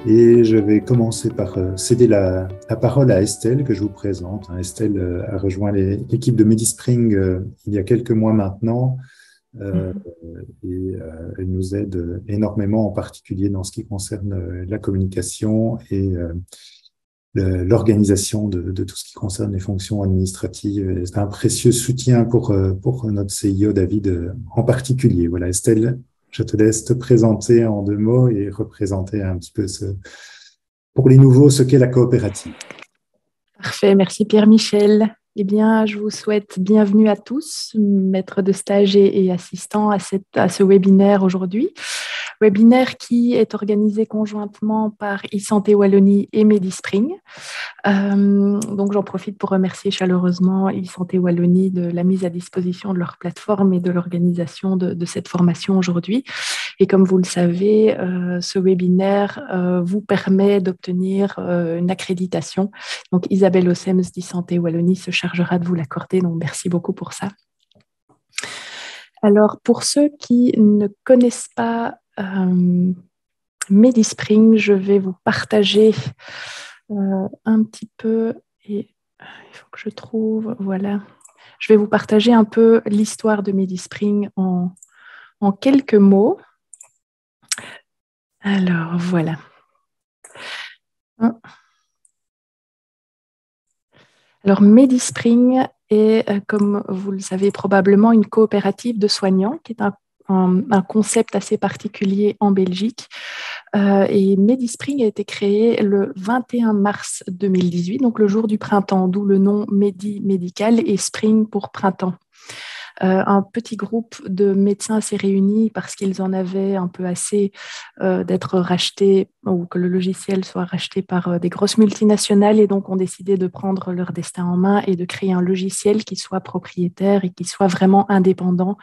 Et je vais commencer par céder la parole à Estelle, que je vous présente. Estelle a rejoint l'équipe de MediSpring il y a quelques mois maintenant. Elle nous aide énormément, en particulier dans ce qui concerne la communication et l'organisation de tout ce qui concerne les fonctions administratives. C'est un précieux soutien pour notre CIO David en particulier. Voilà, Estelle, je te laisse te présenter en 2 mots et représenter un petit peu pour les nouveaux ce qu'est la coopérative. Parfait, merci Pierre-Michel. Eh bien, je vous souhaite bienvenue à tous, maîtres de stage et assistants à ce webinaire aujourd'hui. Webinaire qui est organisé conjointement par e-Santé Wallonie et MediSpring. Donc, j'en profite pour remercier chaleureusement e-Santé Wallonie de la mise à disposition de leur plateforme et de l'organisation de cette formation aujourd'hui. Et comme vous le savez, ce webinaire vous permet d'obtenir une accréditation. Donc, Isabelle Ossems d'e-Santé Wallonie se chargera de vous l'accorder. Donc, merci beaucoup pour ça. Alors, pour ceux qui ne connaissent pas MediSpring, je vais vous partager un petit peu, et il faut que je trouve, voilà. Je vais vous partager un peu l'histoire de MediSpring en quelques mots. Alors, voilà. Alors, MediSpring est, comme vous le savez probablement, une coopérative de soignants qui est un concept assez particulier en Belgique. Et MediSpring a été créé le 21 mars 2018, donc le jour du printemps, d'où le nom Medi médical et Spring pour printemps. Un petit groupe de médecins s'est réuni parce qu'ils en avaient un peu assez d'être rachetés ou que le logiciel soit racheté par des grosses multinationales et donc ont décidé de prendre leur destin en main et de créer un logiciel qui soit propriétaire et qui soit vraiment indépendant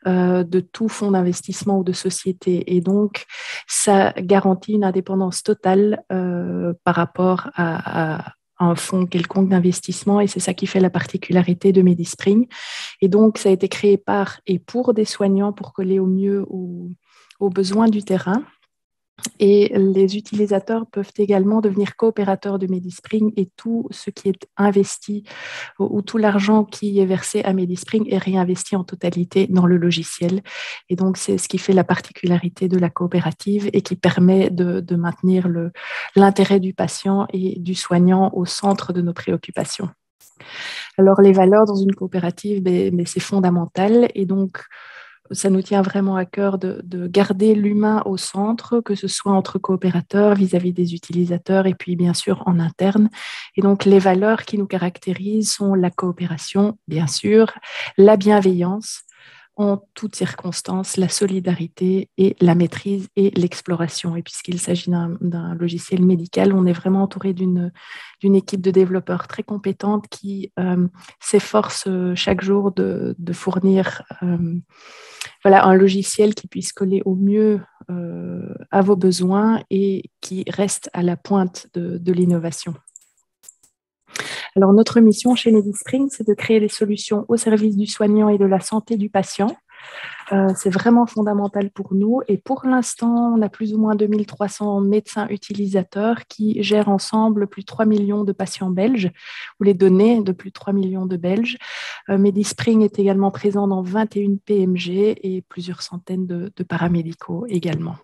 de tout fonds d'investissement ou de société. Et donc, ça garantit une indépendance totale par rapport à un fonds quelconque d'investissement et c'est ça qui fait la particularité de MediSpring. Et donc, ça a été créé par et pour des soignants pour coller au mieux aux besoins du terrain. Et les utilisateurs peuvent également devenir coopérateurs de MediSpring et tout ce qui est investi ou tout l'argent qui est versé à MediSpring est réinvesti en totalité dans le logiciel. Et donc, c'est ce qui fait la particularité de la coopérative et qui permet de maintenir l'intérêt du patient et du soignant au centre de nos préoccupations. Alors, les valeurs dans une coopérative, c'est fondamental et donc, ça nous tient vraiment à cœur de garder l'humain au centre, que ce soit entre coopérateurs vis-à-vis des utilisateurs et puis bien sûr en interne. Et donc les valeurs qui nous caractérisent sont la coopération, bien sûr, la bienveillance en toutes circonstances, la solidarité et la maîtrise et l'exploration. Et puisqu'il s'agit d'un logiciel médical, on est vraiment entouré d'une équipe de développeurs très compétente qui s'efforce chaque jour de fournir un logiciel qui puisse coller au mieux à vos besoins et qui reste à la pointe de l'innovation. Alors, notre mission chez MediSpring, c'est de créer des solutions au service du soignant et de la santé du patient. C'est vraiment fondamental pour nous. Et pour l'instant, on a plus ou moins 2300 médecins utilisateurs qui gèrent ensemble plus de 3 millions de patients belges ou les données de plus de 3 millions de Belges. MediSpring est également présent dans 21 PMG et plusieurs centaines de paramédicaux également.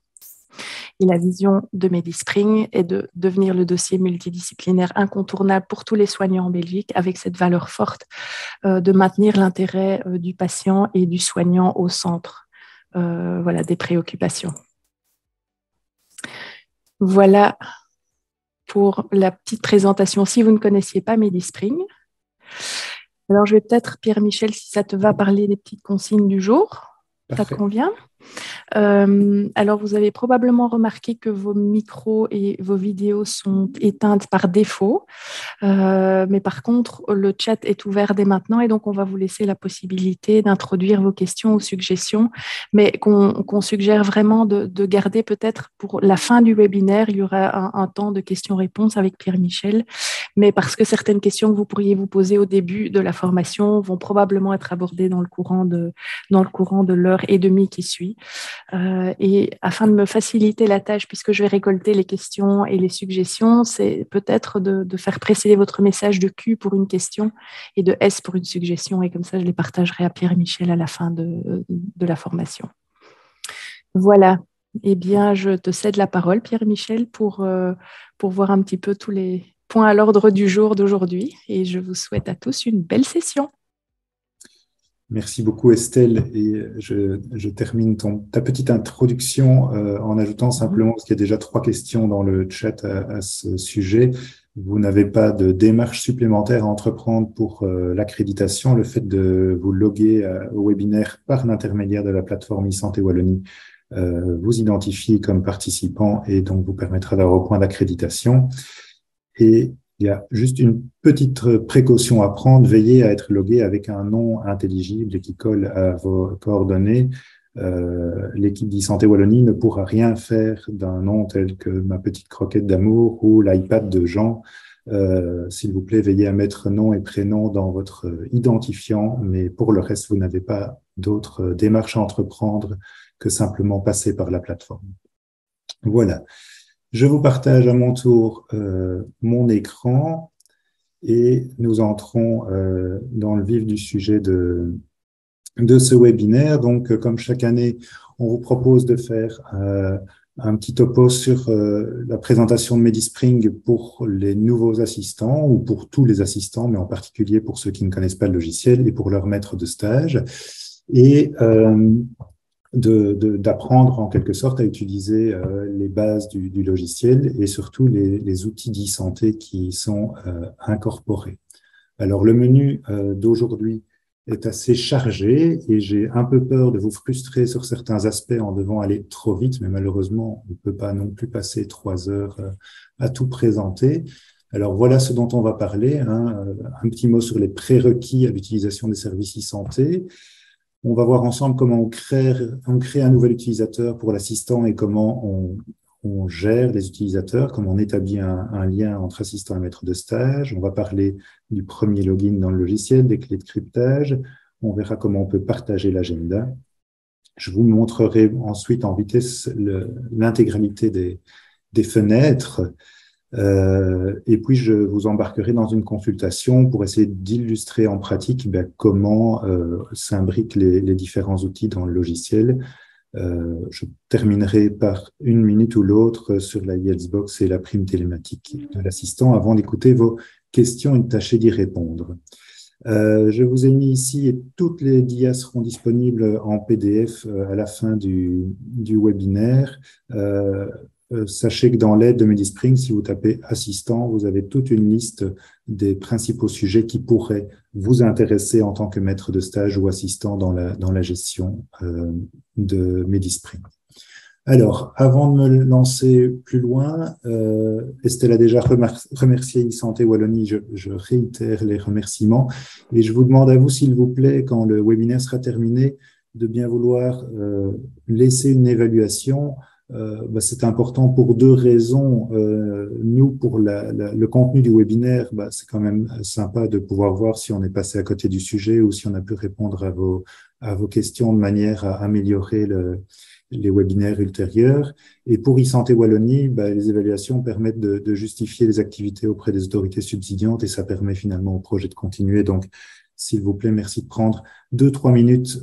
Et la vision de MediSpring est de devenir le dossier multidisciplinaire incontournable pour tous les soignants en Belgique avec cette valeur forte de maintenir l'intérêt du patient et du soignant au centre des préoccupations. Voilà pour la petite présentation si vous ne connaissiez pas MediSpring. Alors, je vais peut-être, Pierre-Michel, si ça te va, parler des petites consignes du jour. Parfait. Ça te convient ? Alors, vous avez probablement remarqué que vos micros et vos vidéos sont éteintes par défaut. Mais par contre, le chat est ouvert dès maintenant et donc on va vous laisser la possibilité d'introduire vos questions ou suggestions, mais qu'on suggère vraiment de garder peut-être pour la fin du webinaire. Il y aura un temps de questions-réponses avec Pierre-Michel, mais parce que certaines questions que vous pourriez vous poser au début de la formation vont probablement être abordées dans le courant de l'heure et demie qui suit. Et afin de me faciliter la tâche, puisque je vais récolter les questions et les suggestions, c'est peut-être de faire précéder votre message de Q pour une question et de S pour une suggestion. Et comme ça, je les partagerai à Pierre et Michel à la fin de la formation. Voilà. Eh bien, je te cède la parole, Pierre et Michel, pour voir un petit peu tous les points à l'ordre du jour d'aujourd'hui. Et je vous souhaite à tous une belle session. Merci beaucoup Estelle, et je termine ta petite introduction en ajoutant simplement, parce qu'il y a déjà 3 questions dans le chat à ce sujet, vous n'avez pas de démarche supplémentaire à entreprendre pour l'accréditation. Le fait de vous loguer au webinaire par l'intermédiaire de la plateforme e-santé Wallonie vous identifie comme participant et donc vous permettra d'avoir un point d'accréditation. Et il y a juste une petite précaution à prendre. Veillez à être logué avec un nom intelligible et qui colle à vos coordonnées. L'équipe d'e-santé Wallonie ne pourra rien faire d'un nom tel que ma petite croquette d'amour ou l'iPad de Jean. S'il vous plaît, veillez à mettre nom et prénom dans votre identifiant, mais pour le reste, vous n'avez pas d'autres démarches à entreprendre que simplement passer par la plateforme. Voilà. Je vous partage à mon tour mon écran et nous entrons dans le vif du sujet de ce webinaire. Donc, comme chaque année, on vous propose de faire un petit topo sur la présentation de MediSpring pour les nouveaux assistants ou pour tous les assistants, mais en particulier pour ceux qui ne connaissent pas le logiciel et pour leur maître de stage. Et d'apprendre en quelque sorte à utiliser les bases du logiciel et surtout les outils d'e-santé qui y sont incorporés. Alors, le menu d'aujourd'hui est assez chargé et j'ai un peu peur de vous frustrer sur certains aspects en devant aller trop vite, mais malheureusement, on ne peut pas non plus passer 3 heures à tout présenter. Alors, voilà ce dont on va parler, hein. Un petit mot sur les prérequis à l'utilisation des services e-santé. On va voir ensemble comment on crée un nouvel utilisateur pour l'assistant et comment on gère les utilisateurs, comment on établit un lien entre assistant et maître de stage. On va parler du premier login dans le logiciel, des clés de cryptage. On verra comment on peut partager l'agenda. Je vous montrerai ensuite en vitesse l'intégralité des fenêtres. Et puis, je vous embarquerai dans une consultation pour essayer d'illustrer en pratique comment s'imbriquent les différents outils dans le logiciel. Je terminerai par une minute ou l'autre sur la Yeltsbox et la prime télématique de l'assistant avant d'écouter vos questions et de tâcher d'y répondre. Je vous ai mis ici et toutes les dias seront disponibles en PDF à la fin du webinaire. Sachez que dans l'aide de MediSpring, si vous tapez assistant, vous avez toute une liste des principaux sujets qui pourraient vous intéresser en tant que maître de stage ou assistant dans la gestion de MediSpring. Alors, avant de me lancer plus loin, Estelle a déjà remercié e-santé Wallonie, je réitère les remerciements et je vous demande à vous, s'il vous plaît, quand le webinaire sera terminé, de bien vouloir laisser une évaluation. C'est important pour 2 raisons. Nous, pour le contenu du webinaire, c'est quand même sympa de pouvoir voir si on est passé à côté du sujet ou si on a pu répondre à vos questions de manière à améliorer les webinaires ultérieurs. Et pour e-santé Wallonie, les évaluations permettent de justifier les activités auprès des autorités subsidiantes et ça permet finalement au projet de continuer. Donc, s'il vous plaît, merci de prendre 2-3 minutes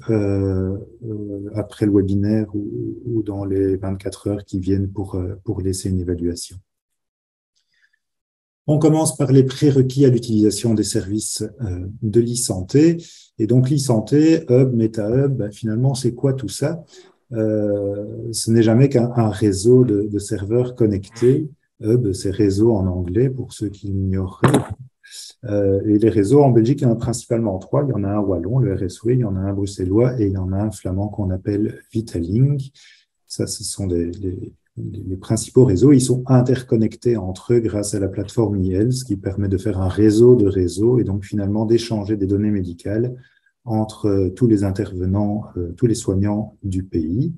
après le webinaire ou dans les 24 heures qui viennent pour laisser une évaluation. On commence par les prérequis à l'utilisation des services de l'e-santé. Et donc, l'e-santé, Hub, MetaHub, finalement, c'est quoi tout ça? Ce n'est jamais qu'un réseau de serveurs connectés. Hub, c'est réseau en anglais, pour ceux qui l'ignoreraient. Et les réseaux en Belgique, il y en a principalement 3. Il y en a un wallon, le RSW, il y en a un bruxellois et il y en a un flamand qu'on appelle Vitalink. Ça, ce sont les principaux réseaux. Ils sont interconnectés entre eux grâce à la plateforme e-health qui permet de faire un réseau de réseaux et donc finalement d'échanger des données médicales entre tous les intervenants, tous les soignants du pays.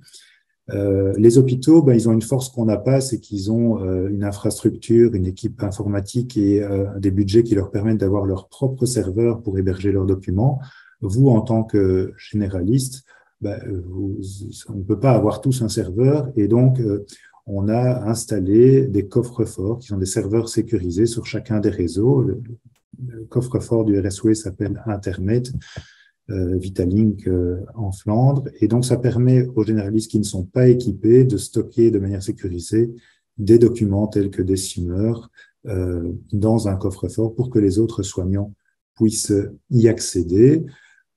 Les hôpitaux, ils ont une force qu'on n'a pas, c'est qu'ils ont une infrastructure, une équipe informatique et des budgets qui leur permettent d'avoir leurs propres serveurs pour héberger leurs documents. Vous, en tant que généraliste, on ne peut pas avoir tous un serveur et donc on a installé des coffres-forts qui sont des serveurs sécurisés sur chacun des réseaux. Le coffre-fort du RSW s'appelle Internet, Vitalink en Flandre. Et donc, ça permet aux généralistes qui ne sont pas équipés de stocker de manière sécurisée des documents tels que des SIMEUR dans un coffre-fort pour que les autres soignants puissent y accéder.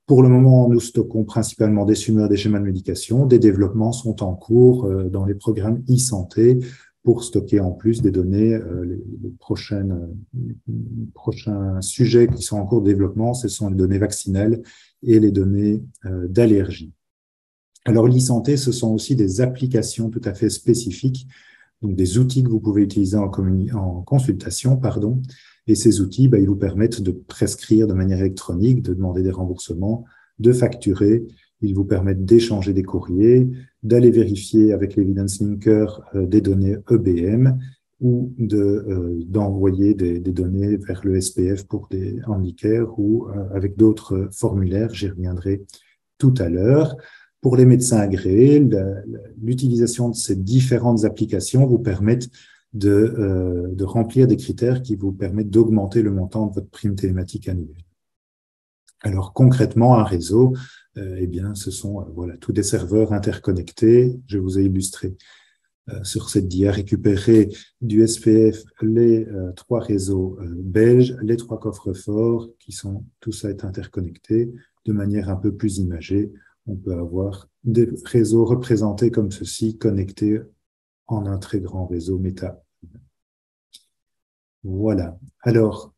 Pour le moment, nous stockons principalement des SIMEUR, des schémas de médication. Des développements sont en cours dans les programmes e-santé pour stocker en plus des données. Les prochains sujets qui sont en cours de développement, ce sont les données vaccinales et les données d'allergie. Alors, l'e-santé, ce sont aussi des applications tout à fait spécifiques, donc des outils que vous pouvez utiliser en consultation, et ces outils, ils vous permettent de prescrire de manière électronique, de demander des remboursements, de facturer. Ils vous permettent d'échanger des courriers, d'aller vérifier avec l'Evidence Linker des données EBM ou d'envoyer des données vers le SPF pour des handicaps ou avec d'autres formulaires. J'y reviendrai tout à l'heure. Pour les médecins agréés, l'utilisation de ces différentes applications vous permettent de remplir des critères qui vous permettent d'augmenter le montant de votre prime télématique annuelle. Alors concrètement, un réseau, ce sont tous des serveurs interconnectés. Je vous ai illustré sur cette dia récupéré du SPF les 3 réseaux belges, les 3 coffres-forts qui sont tout ça est interconnecté de manière un peu plus imagée. On peut avoir des réseaux représentés comme ceci, connectés en un très grand réseau méta. Voilà. Alors,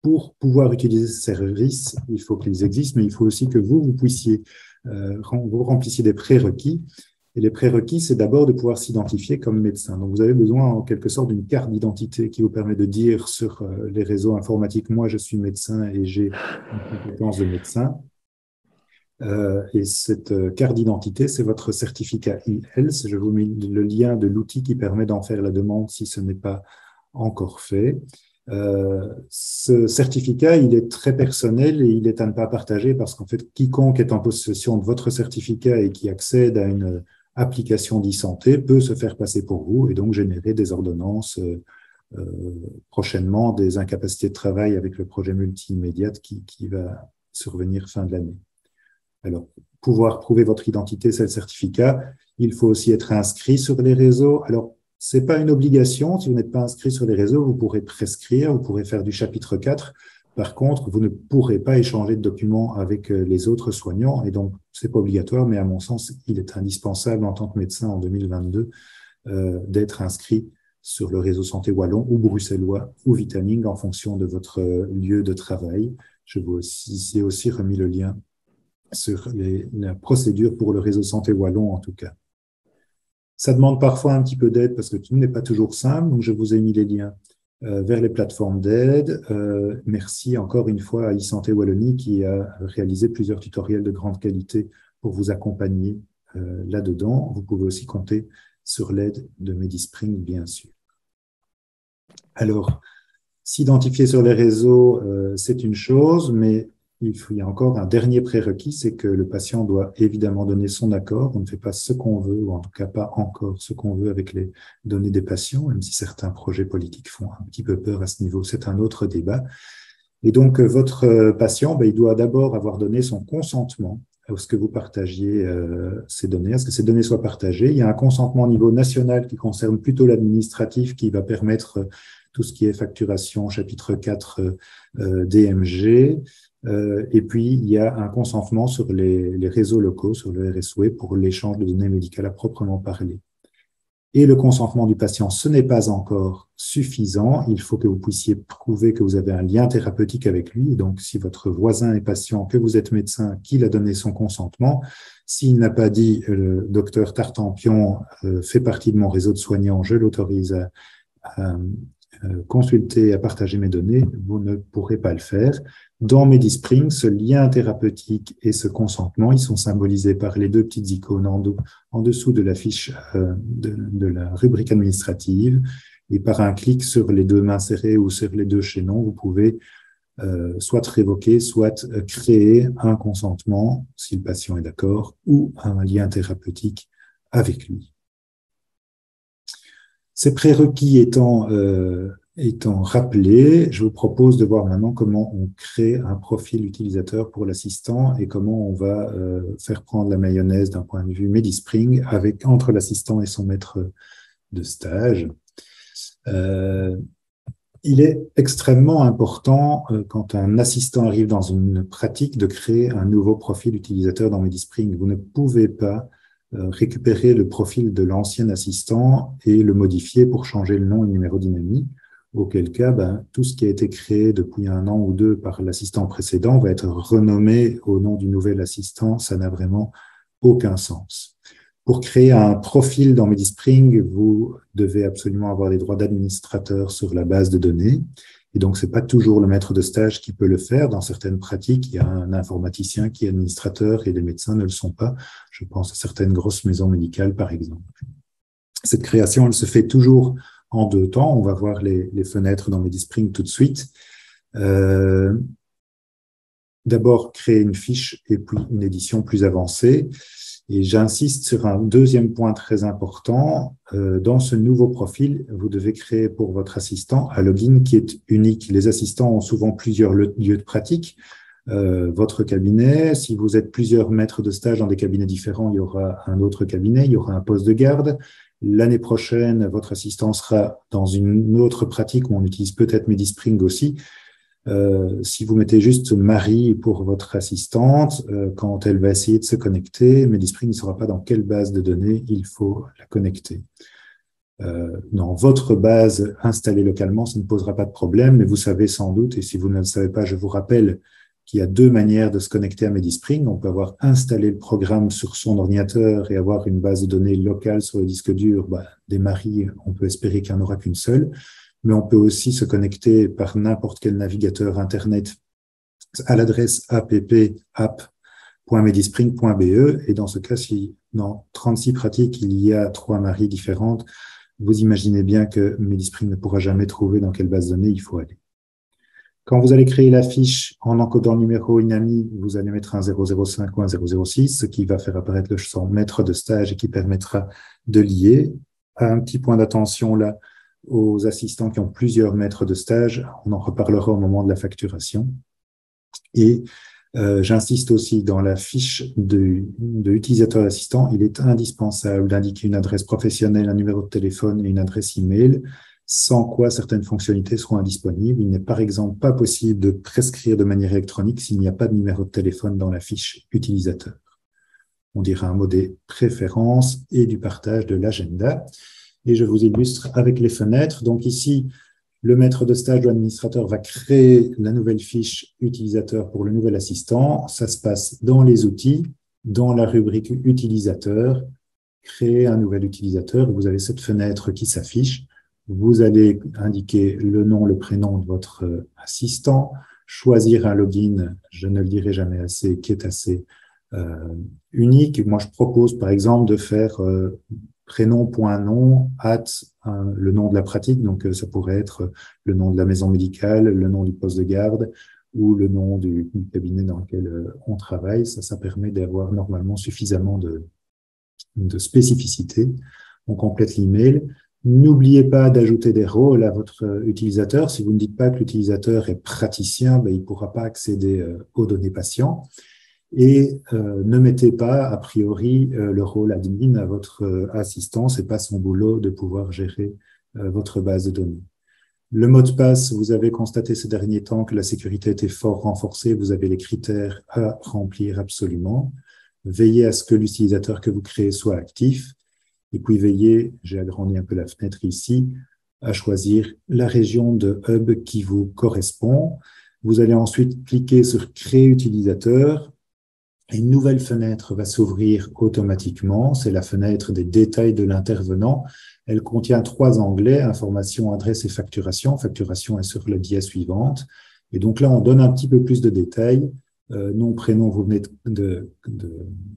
pour pouvoir utiliser ces services, il faut qu'ils existent, mais il faut aussi que vous puissiez, vous remplissiez des prérequis. Et les prérequis, c'est d'abord de pouvoir s'identifier comme médecin. Donc, vous avez besoin en quelque sorte d'une carte d'identité qui vous permet de dire sur les réseaux informatiques, moi, je suis médecin et j'ai une compétence de médecin. Et cette carte d'identité, c'est votre certificat e-health. Je vous mets le lien de l'outil qui permet d'en faire la demande si ce n'est pas encore fait. Ce certificat, il est très personnel et il est à ne pas partager parce qu'en fait, quiconque est en possession de votre certificat et qui accède à une application d'e-santé peut se faire passer pour vous et donc générer des ordonnances prochainement, des incapacités de travail avec le projet multimédia qui va survenir fin de l'année. Alors, pour pouvoir prouver votre identité, c'est le certificat. Il faut aussi être inscrit sur les réseaux. Alors, ce n'est pas une obligation. Si vous n'êtes pas inscrit sur les réseaux, vous pourrez prescrire, vous pourrez faire du chapitre 4. Par contre, vous ne pourrez pas échanger de documents avec les autres soignants. Et donc, ce n'est pas obligatoire, mais à mon sens, il est indispensable en tant que médecin en 2022 d'être inscrit sur le réseau santé wallon ou bruxellois ou Vitaling en fonction de votre lieu de travail. Je vous ai aussi remis le lien sur la procédure pour le réseau santé wallon en tout cas. Ça demande parfois un petit peu d'aide parce que tout n'est pas toujours simple, donc je vous ai mis les liens vers les plateformes d'aide. Merci encore une fois à e-santé Wallonie qui a réalisé plusieurs tutoriels de grande qualité pour vous accompagner là-dedans. Vous pouvez aussi compter sur l'aide de Medispring, bien sûr. Alors, s'identifier sur les réseaux, c'est une chose, mais il y a encore un dernier prérequis, c'est que le patient doit évidemment donner son accord. On ne fait pas ce qu'on veut, ou en tout cas pas encore ce qu'on veut avec les données des patients, même si certains projets politiques font un petit peu peur à ce niveau. C'est un autre débat. Et donc, votre patient, il doit d'abord avoir donné son consentement à ce que vous partagiez ces données, à ce que ces données soient partagées. Il y a un consentement au niveau national qui concerne plutôt l'administratif, qui va permettre tout ce qui est facturation, chapitre 4 DMG. Et puis, il y a un consentement sur les réseaux locaux, sur le RSW, pour l'échange de données médicales à proprement parler. Et le consentement du patient, ce n'est pas encore suffisant. Il faut que vous puissiez prouver que vous avez un lien thérapeutique avec lui. Donc, si votre voisin est patient, que vous êtes médecin, qu'il a donné son consentement, s'il n'a pas dit le docteur Tartampion fait partie de mon réseau de soignants, je l'autorise à consulter, à partager mes données, vous ne pourrez pas le faire. Dans Medispring, ce lien thérapeutique et ce consentement, ils sont symbolisés par les 2 petites icônes en dessous de la fiche de la rubrique administrative. Et par un clic sur les 2 mains serrées ou sur les 2 chaînons, vous pouvez soit révoquer, soit créer un consentement, si le patient est d'accord, ou un lien thérapeutique avec lui. Ces prérequis étant rappelés, je vous propose de voir maintenant comment on crée un profil utilisateur pour l'assistant et comment on va faire prendre la mayonnaise d'un point de vue MediSpring entre l'assistant et son maître de stage. Il est extrêmement important, quand un assistant arrive dans une pratique, de créer un nouveau profil utilisateur dans MediSpring. Vous ne pouvez pas récupérer le profil de l'ancien assistant et le modifier pour changer le nom et le numéro d'INAMI, auquel cas, tout ce qui a été créé depuis 1 an ou 2 par l'assistant précédent va être renommé au nom du nouvel assistant. Ça n'a vraiment aucun sens. Pour créer un profil dans MediSpring, vous devez absolument avoir des droits d'administrateur sur la base de données. Et donc, ce n'est pas toujours le maître de stage qui peut le faire. Dans certaines pratiques, il y a un informaticien qui est administrateur et les médecins ne le sont pas. Je pense à certaines grosses maisons médicales, par exemple. Cette création, elle se fait toujours en 2 temps. On va voir les fenêtres dans MediSpring tout de suite. D'abord, créer une fiche et puis une édition plus avancée. Et j'insiste sur un deuxième point très important. Dans ce nouveau profil, vous devez créer pour votre assistant un login qui est unique. Les assistants ont souvent plusieurs lieux de pratique. Votre cabinet, si vous êtes plusieurs maîtres de stage dans des cabinets différents, il y aura un autre cabinet, il y aura un poste de garde. L'année prochaine, votre assistant sera dans une autre pratique où on utilise peut-être MediSpring aussi. Si vous mettez juste Marie pour votre assistante, quand elle va essayer de se connecter, MediSpring ne saura pas dans quelle base de données il faut la connecter. Dans votre base installée localement, ça ne posera pas de problème, mais vous savez sans doute, et si vous ne le savez pas, je vous rappelle qu'il y a 2 manières de se connecter à MediSpring. On peut avoir installé le programme sur son ordinateur et avoir une base de données locale sur le disque dur. Des Marie, on peut espérer qu'il n'y en aura qu'une seule. Mais on peut aussi se connecter par n'importe quel navigateur Internet à l'adresse app.medispring.be. Et dans ce cas, si dans 36 pratiques, il y a 3 Marie différentes, vous imaginez bien que MediSpring ne pourra jamais trouver dans quelle base de données il faut aller. Quand vous allez créer la fiche en encodant le numéro INAMI, vous allez mettre un 005 ou un 006, ce qui va faire apparaître le champ maître de stage et qui permettra de lier. Un petit point d'attention là, aux assistants qui ont plusieurs maîtres de stage. On en reparlera au moment de la facturation. Et j'insiste aussi, dans la fiche de utilisateur assistant, il est indispensable d'indiquer une adresse professionnelle, un numéro de téléphone et une adresse email, sans quoi certaines fonctionnalités seront indisponibles. Il n'est par exemple pas possible de prescrire de manière électronique s'il n'y a pas de numéro de téléphone dans la fiche utilisateur. On dira un mot des préférences et du partage de l'agenda. Et je vous illustre avec les fenêtres. Donc ici, le maître de stage ou l'administrateur va créer la nouvelle fiche utilisateur pour le nouvel assistant. Ça se passe dans les outils, dans la rubrique utilisateur, créer un nouvel utilisateur. Vous avez cette fenêtre qui s'affiche. Vous allez indiquer le nom, le prénom de votre assistant, choisir un login, je ne le dirai jamais assez, qui est assez unique. Moi, je propose par exemple de faire prénom.nom le nom de la pratique, donc ça pourrait être le nom de la maison médicale, le nom du poste de garde ou le nom du cabinet dans lequel on travaille. Ça permet d'avoir normalement suffisamment de spécificité. On complète l'email. N'oubliez pas d'ajouter des rôles à votre utilisateur. Si vous ne dites pas que l'utilisateur est praticien, il ne pourra pas accéder aux données patients. Et ne mettez pas, a priori, le rôle admin à votre assistant. Ce n'est pas son boulot de pouvoir gérer votre base de données. Le mot de passe, vous avez constaté ces derniers temps que la sécurité était fort renforcée. Vous avez les critères à remplir absolument. Veillez à ce que l'utilisateur que vous créez soit actif. Et puis veillez, j'ai agrandi un peu la fenêtre ici, à choisir la région de hub qui vous correspond. Vous allez ensuite cliquer sur Créer utilisateur. Une nouvelle fenêtre va s'ouvrir automatiquement. C'est la fenêtre des détails de l'intervenant. Elle contient 3 onglets, information, adresse et facturation. Facturation est sur la dièse suivante. Et donc là, on donne un petit peu plus de détails. Nom, prénom, vous venez de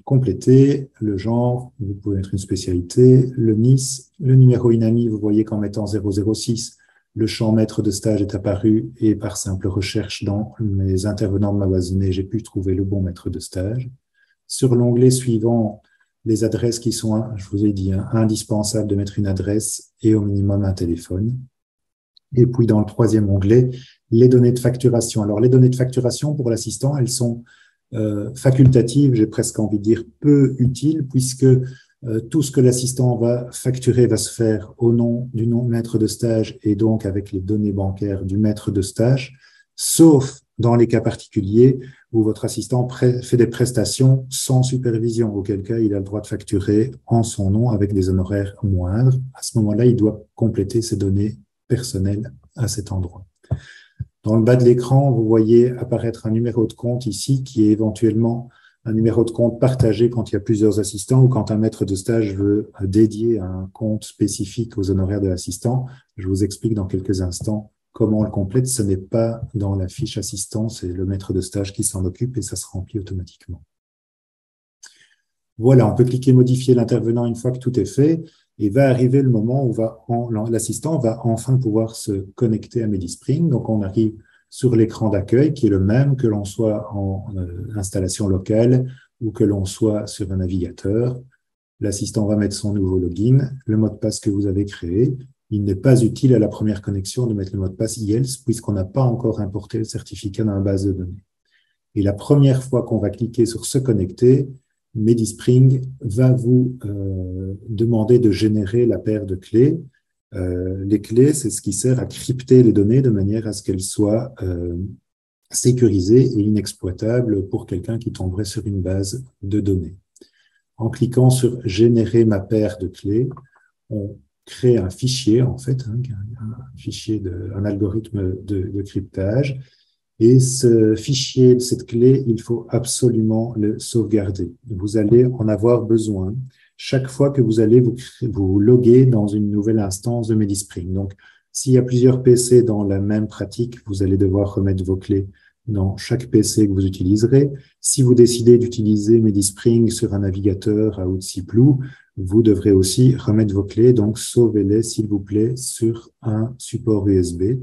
compléter. Le genre, vous pouvez mettre une spécialité. Le NIS, le numéro INAMI, vous voyez qu'en mettant 006, le champ maître de stage est apparu et par simple recherche dans mes intervenants de ma base de données, j'ai pu trouver le bon maître de stage. Sur l'onglet suivant, les adresses qui sont, je vous ai dit, indispensables de mettre une adresse et au minimum un téléphone. Et puis dans le troisième onglet, les données de facturation. Alors les données de facturation pour l'assistant, elles sont facultatives, j'ai presque envie de dire peu utiles, puisque tout ce que l'assistant va facturer va se faire au nom du nom maître de stage et donc avec les données bancaires du maître de stage, sauf dans les cas particuliers où votre assistant fait des prestations sans supervision, auquel cas il a le droit de facturer en son nom avec des honoraires moindres. À ce moment-là, il doit compléter ses données personnelles à cet endroit. Dans le bas de l'écran, vous voyez apparaître un numéro de compte ici qui est éventuellement un numéro de compte partagé quand il y a plusieurs assistants ou quand un maître de stage veut dédier un compte spécifique aux honoraires de l'assistant. Je vous explique dans quelques instants comment on le complète. Ce n'est pas dans la fiche assistant, c'est le maître de stage qui s'en occupe et ça se remplit automatiquement. Voilà, on peut cliquer modifier l'intervenant une fois que tout est fait et va arriver le moment où l'assistant va enfin pouvoir se connecter à Medispring. Donc on arrive sur l'écran d'accueil qui est le même que l'on soit en installation locale ou que l'on soit sur un navigateur. L'assistant va mettre son nouveau login, le mot de passe que vous avez créé. Il n'est pas utile à la première connexion de mettre le mot de passe IELTS puisqu'on n'a pas encore importé le certificat dans la base de données. Et la première fois qu'on va cliquer sur se connecter, Medispring va vous demander de générer la paire de clés. Les clés, c'est ce qui sert à crypter les données de manière à ce qu'elles soient sécurisées et inexploitables pour quelqu'un qui tomberait sur une base de données. En cliquant sur « Générer ma paire de clés », on crée un fichier, en fait, un algorithme de cryptage. Et ce fichier, cette clé, il faut absolument le sauvegarder. Vous allez en avoir besoin chaque fois que vous allez vous loguer dans une nouvelle instance de Medispring. Donc, s'il y a plusieurs PC dans la même pratique, vous allez devoir remettre vos clés dans chaque PC que vous utiliserez. Si vous décidez d'utiliser Medispring sur un navigateur à Outsyploo, vous devrez aussi remettre vos clés, donc sauvez-les, s'il vous plaît, sur un support USB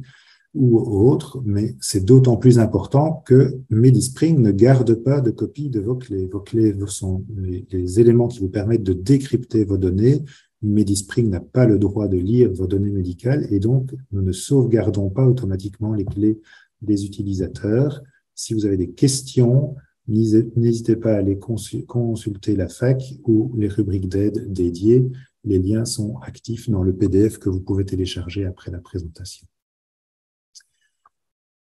ou autre, mais c'est d'autant plus important que Medispring ne garde pas de copie de vos clés. Vos clés sont les éléments qui vous permettent de décrypter vos données. Medispring n'a pas le droit de lire vos données médicales et donc nous ne sauvegardons pas automatiquement les clés des utilisateurs. Si vous avez des questions, n'hésitez pas à aller consulter la fac ou les rubriques d'aide dédiées. Les liens sont actifs dans le PDF que vous pouvez télécharger après la présentation.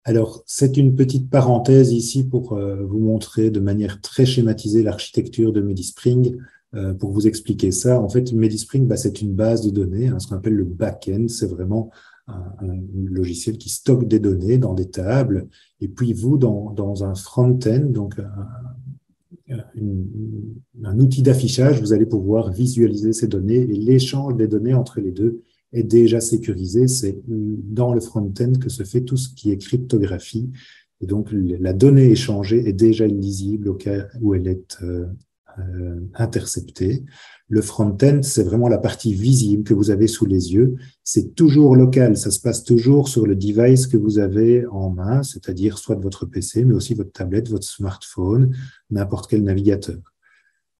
Alors, c'est une petite parenthèse ici pour vous montrer de manière très schématisée l'architecture de Medispring. Pour vous expliquer ça, en fait, Medispring, c'est une base de données, ce qu'on appelle le back-end. C'est vraiment un logiciel qui stocke des données dans des tables. Et puis vous, dans un front-end, donc un outil d'affichage, vous allez pouvoir visualiser ces données et l'échange des données entre les deux est déjà sécurisé. C'est dans le front-end que se fait tout ce qui est cryptographie. Et donc, la donnée échangée est déjà lisible au cas où elle est interceptée. Le front-end, c'est vraiment la partie visible que vous avez sous les yeux. C'est toujours local. Ça se passe toujours sur le device que vous avez en main, c'est-à-dire soit de votre PC, mais aussi votre tablette, votre smartphone, n'importe quel navigateur.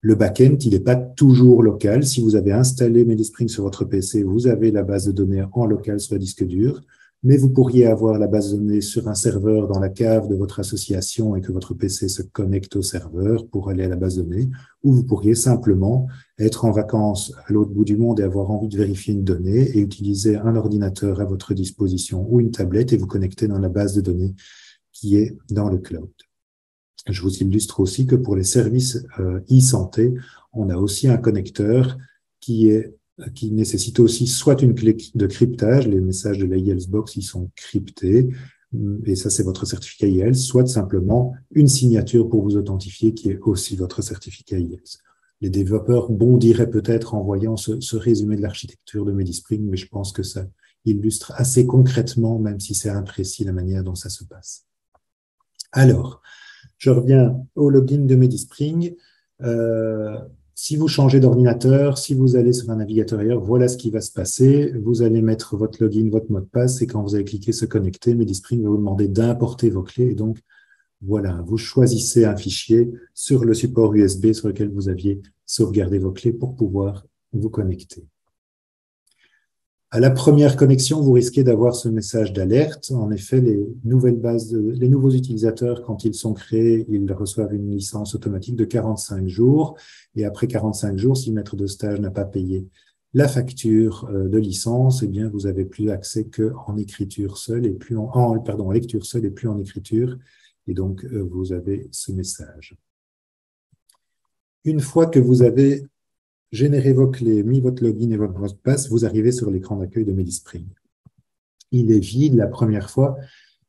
Le back-end, il n'est pas toujours local. Si vous avez installé Medispring sur votre PC, vous avez la base de données en local sur le disque dur, mais vous pourriez avoir la base de données sur un serveur dans la cave de votre association et que votre PC se connecte au serveur pour aller à la base de données, ou vous pourriez simplement être en vacances à l'autre bout du monde et avoir envie de vérifier une donnée et utiliser un ordinateur à votre disposition ou une tablette et vous connecter dans la base de données qui est dans le cloud. Je vous illustre aussi que pour les services e-santé, on a aussi un connecteur qui nécessite aussi soit une clé de cryptage, les messages de la IELTS Box, ils sont cryptés, et ça c'est votre certificat IELTS, soit simplement une signature pour vous authentifier qui est aussi votre certificat IELTS. Les développeurs bondiraient peut-être en voyant ce résumé de l'architecture de Medispring, mais je pense que ça illustre assez concrètement, même si c'est imprécis, la manière dont ça se passe. Alors, je reviens au login de Medispring. si vous changez d'ordinateur, si vous allez sur un navigateur ailleurs, voilà ce qui va se passer. Vous allez mettre votre login, votre mot de passe, et quand vous allez cliquer se connecter, MediSpring va vous demander d'importer vos clés. Et donc, voilà, vous choisissez un fichier sur le support USB sur lequel vous aviez sauvegardé vos clés pour pouvoir vous connecter. À la première connexion, vous risquez d'avoir ce message d'alerte. En effet, les nouveaux utilisateurs, quand ils sont créés, ils reçoivent une licence automatique de 45 jours. Et après 45 jours, si le maître de stage n'a pas payé la facture de licence, eh bien, vous n'avez plus accès qu'en écriture seule et plus en lecture seule et plus en écriture. Et donc, vous avez ce message. Une fois que vous avez générez vos clés, mis votre login et votre mot de passe, vous arrivez sur l'écran d'accueil de MediSpring. Il est vide la première fois.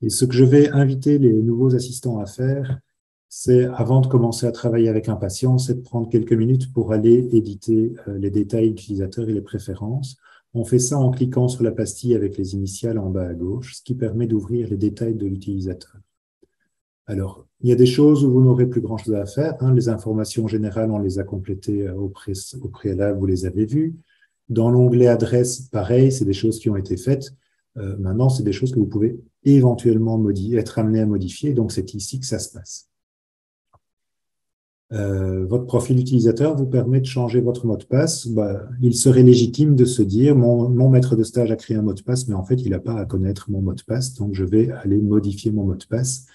Et ce que je vais inviter les nouveaux assistants à faire, c'est, avant de commencer à travailler avec un patient, c'est de prendre quelques minutes pour aller éditer les détails utilisateurs et les préférences. On fait ça en cliquant sur la pastille avec les initiales en bas à gauche, ce qui permet d'ouvrir les détails de l'utilisateur. Alors, il y a des choses où vous n'aurez plus grand-chose à faire. Les informations générales, on les a complétées au préalable, vous les avez vues. Dans l'onglet adresse, pareil, c'est des choses qui ont été faites. Maintenant, c'est des choses que vous pouvez éventuellement être amené à modifier. Donc, c'est ici que ça se passe. Votre profil utilisateur vous permet de changer votre mot de passe. Il serait légitime de se dire, mon maître de stage a créé un mot de passe, mais en fait, il n'a pas à connaître mon mot de passe. Donc, je vais aller modifier mon mot de passe.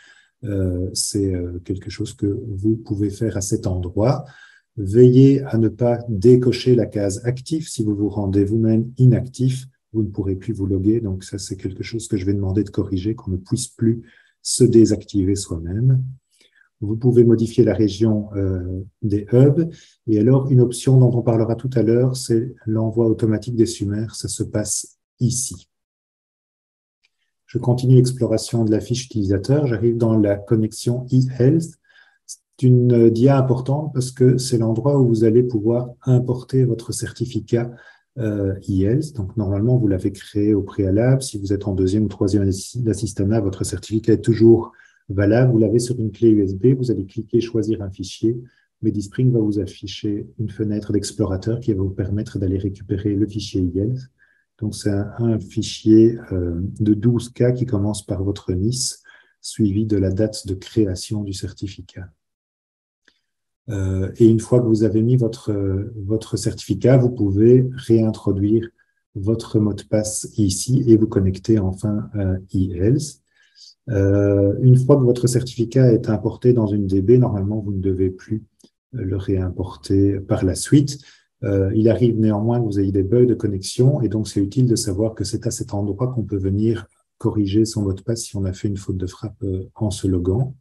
C'est quelque chose que vous pouvez faire à cet endroit. Veillez à ne pas décocher la case actif. Si vous vous rendez vous-même inactif, vous ne pourrez plus vous loguer. Donc ça, c'est quelque chose que je vais demander de corriger, qu'on ne puisse plus se désactiver soi-même. Vous pouvez modifier la région des hubs. Et alors, une option dont on parlera tout à l'heure, c'est l'envoi automatique des summaires. Ça se passe ici. Je continue l'exploration de la fiche utilisateur. J'arrive dans la connexion eHealth. C'est une dia importante parce que c'est l'endroit où vous allez pouvoir importer votre certificat eHealth. Donc, normalement, vous l'avez créé au préalable. Si vous êtes en deuxième ou troisième d'assistanat, votre certificat est toujours valable. Vous l'avez sur une clé USB. Vous allez cliquer « Choisir un fichier ». MediSpring va vous afficher une fenêtre d'explorateur qui va vous permettre d'aller récupérer le fichier eHealth. Donc, c'est un fichier de 12K qui commence par votre NIS, suivi de la date de création du certificat. Et une fois que vous avez mis votre certificat, vous pouvez réintroduire votre mot de passe ici et vous connecter enfin à eHealth. Une fois que votre certificat est importé dans une DB, normalement, vous ne devez plus le réimporter par la suite. Il arrive néanmoins que vous ayez des bugs de connexion et donc c'est utile de savoir que c'est à cet endroit qu'on peut venir corriger son mot de passe si on a fait une faute de frappe en se loguant.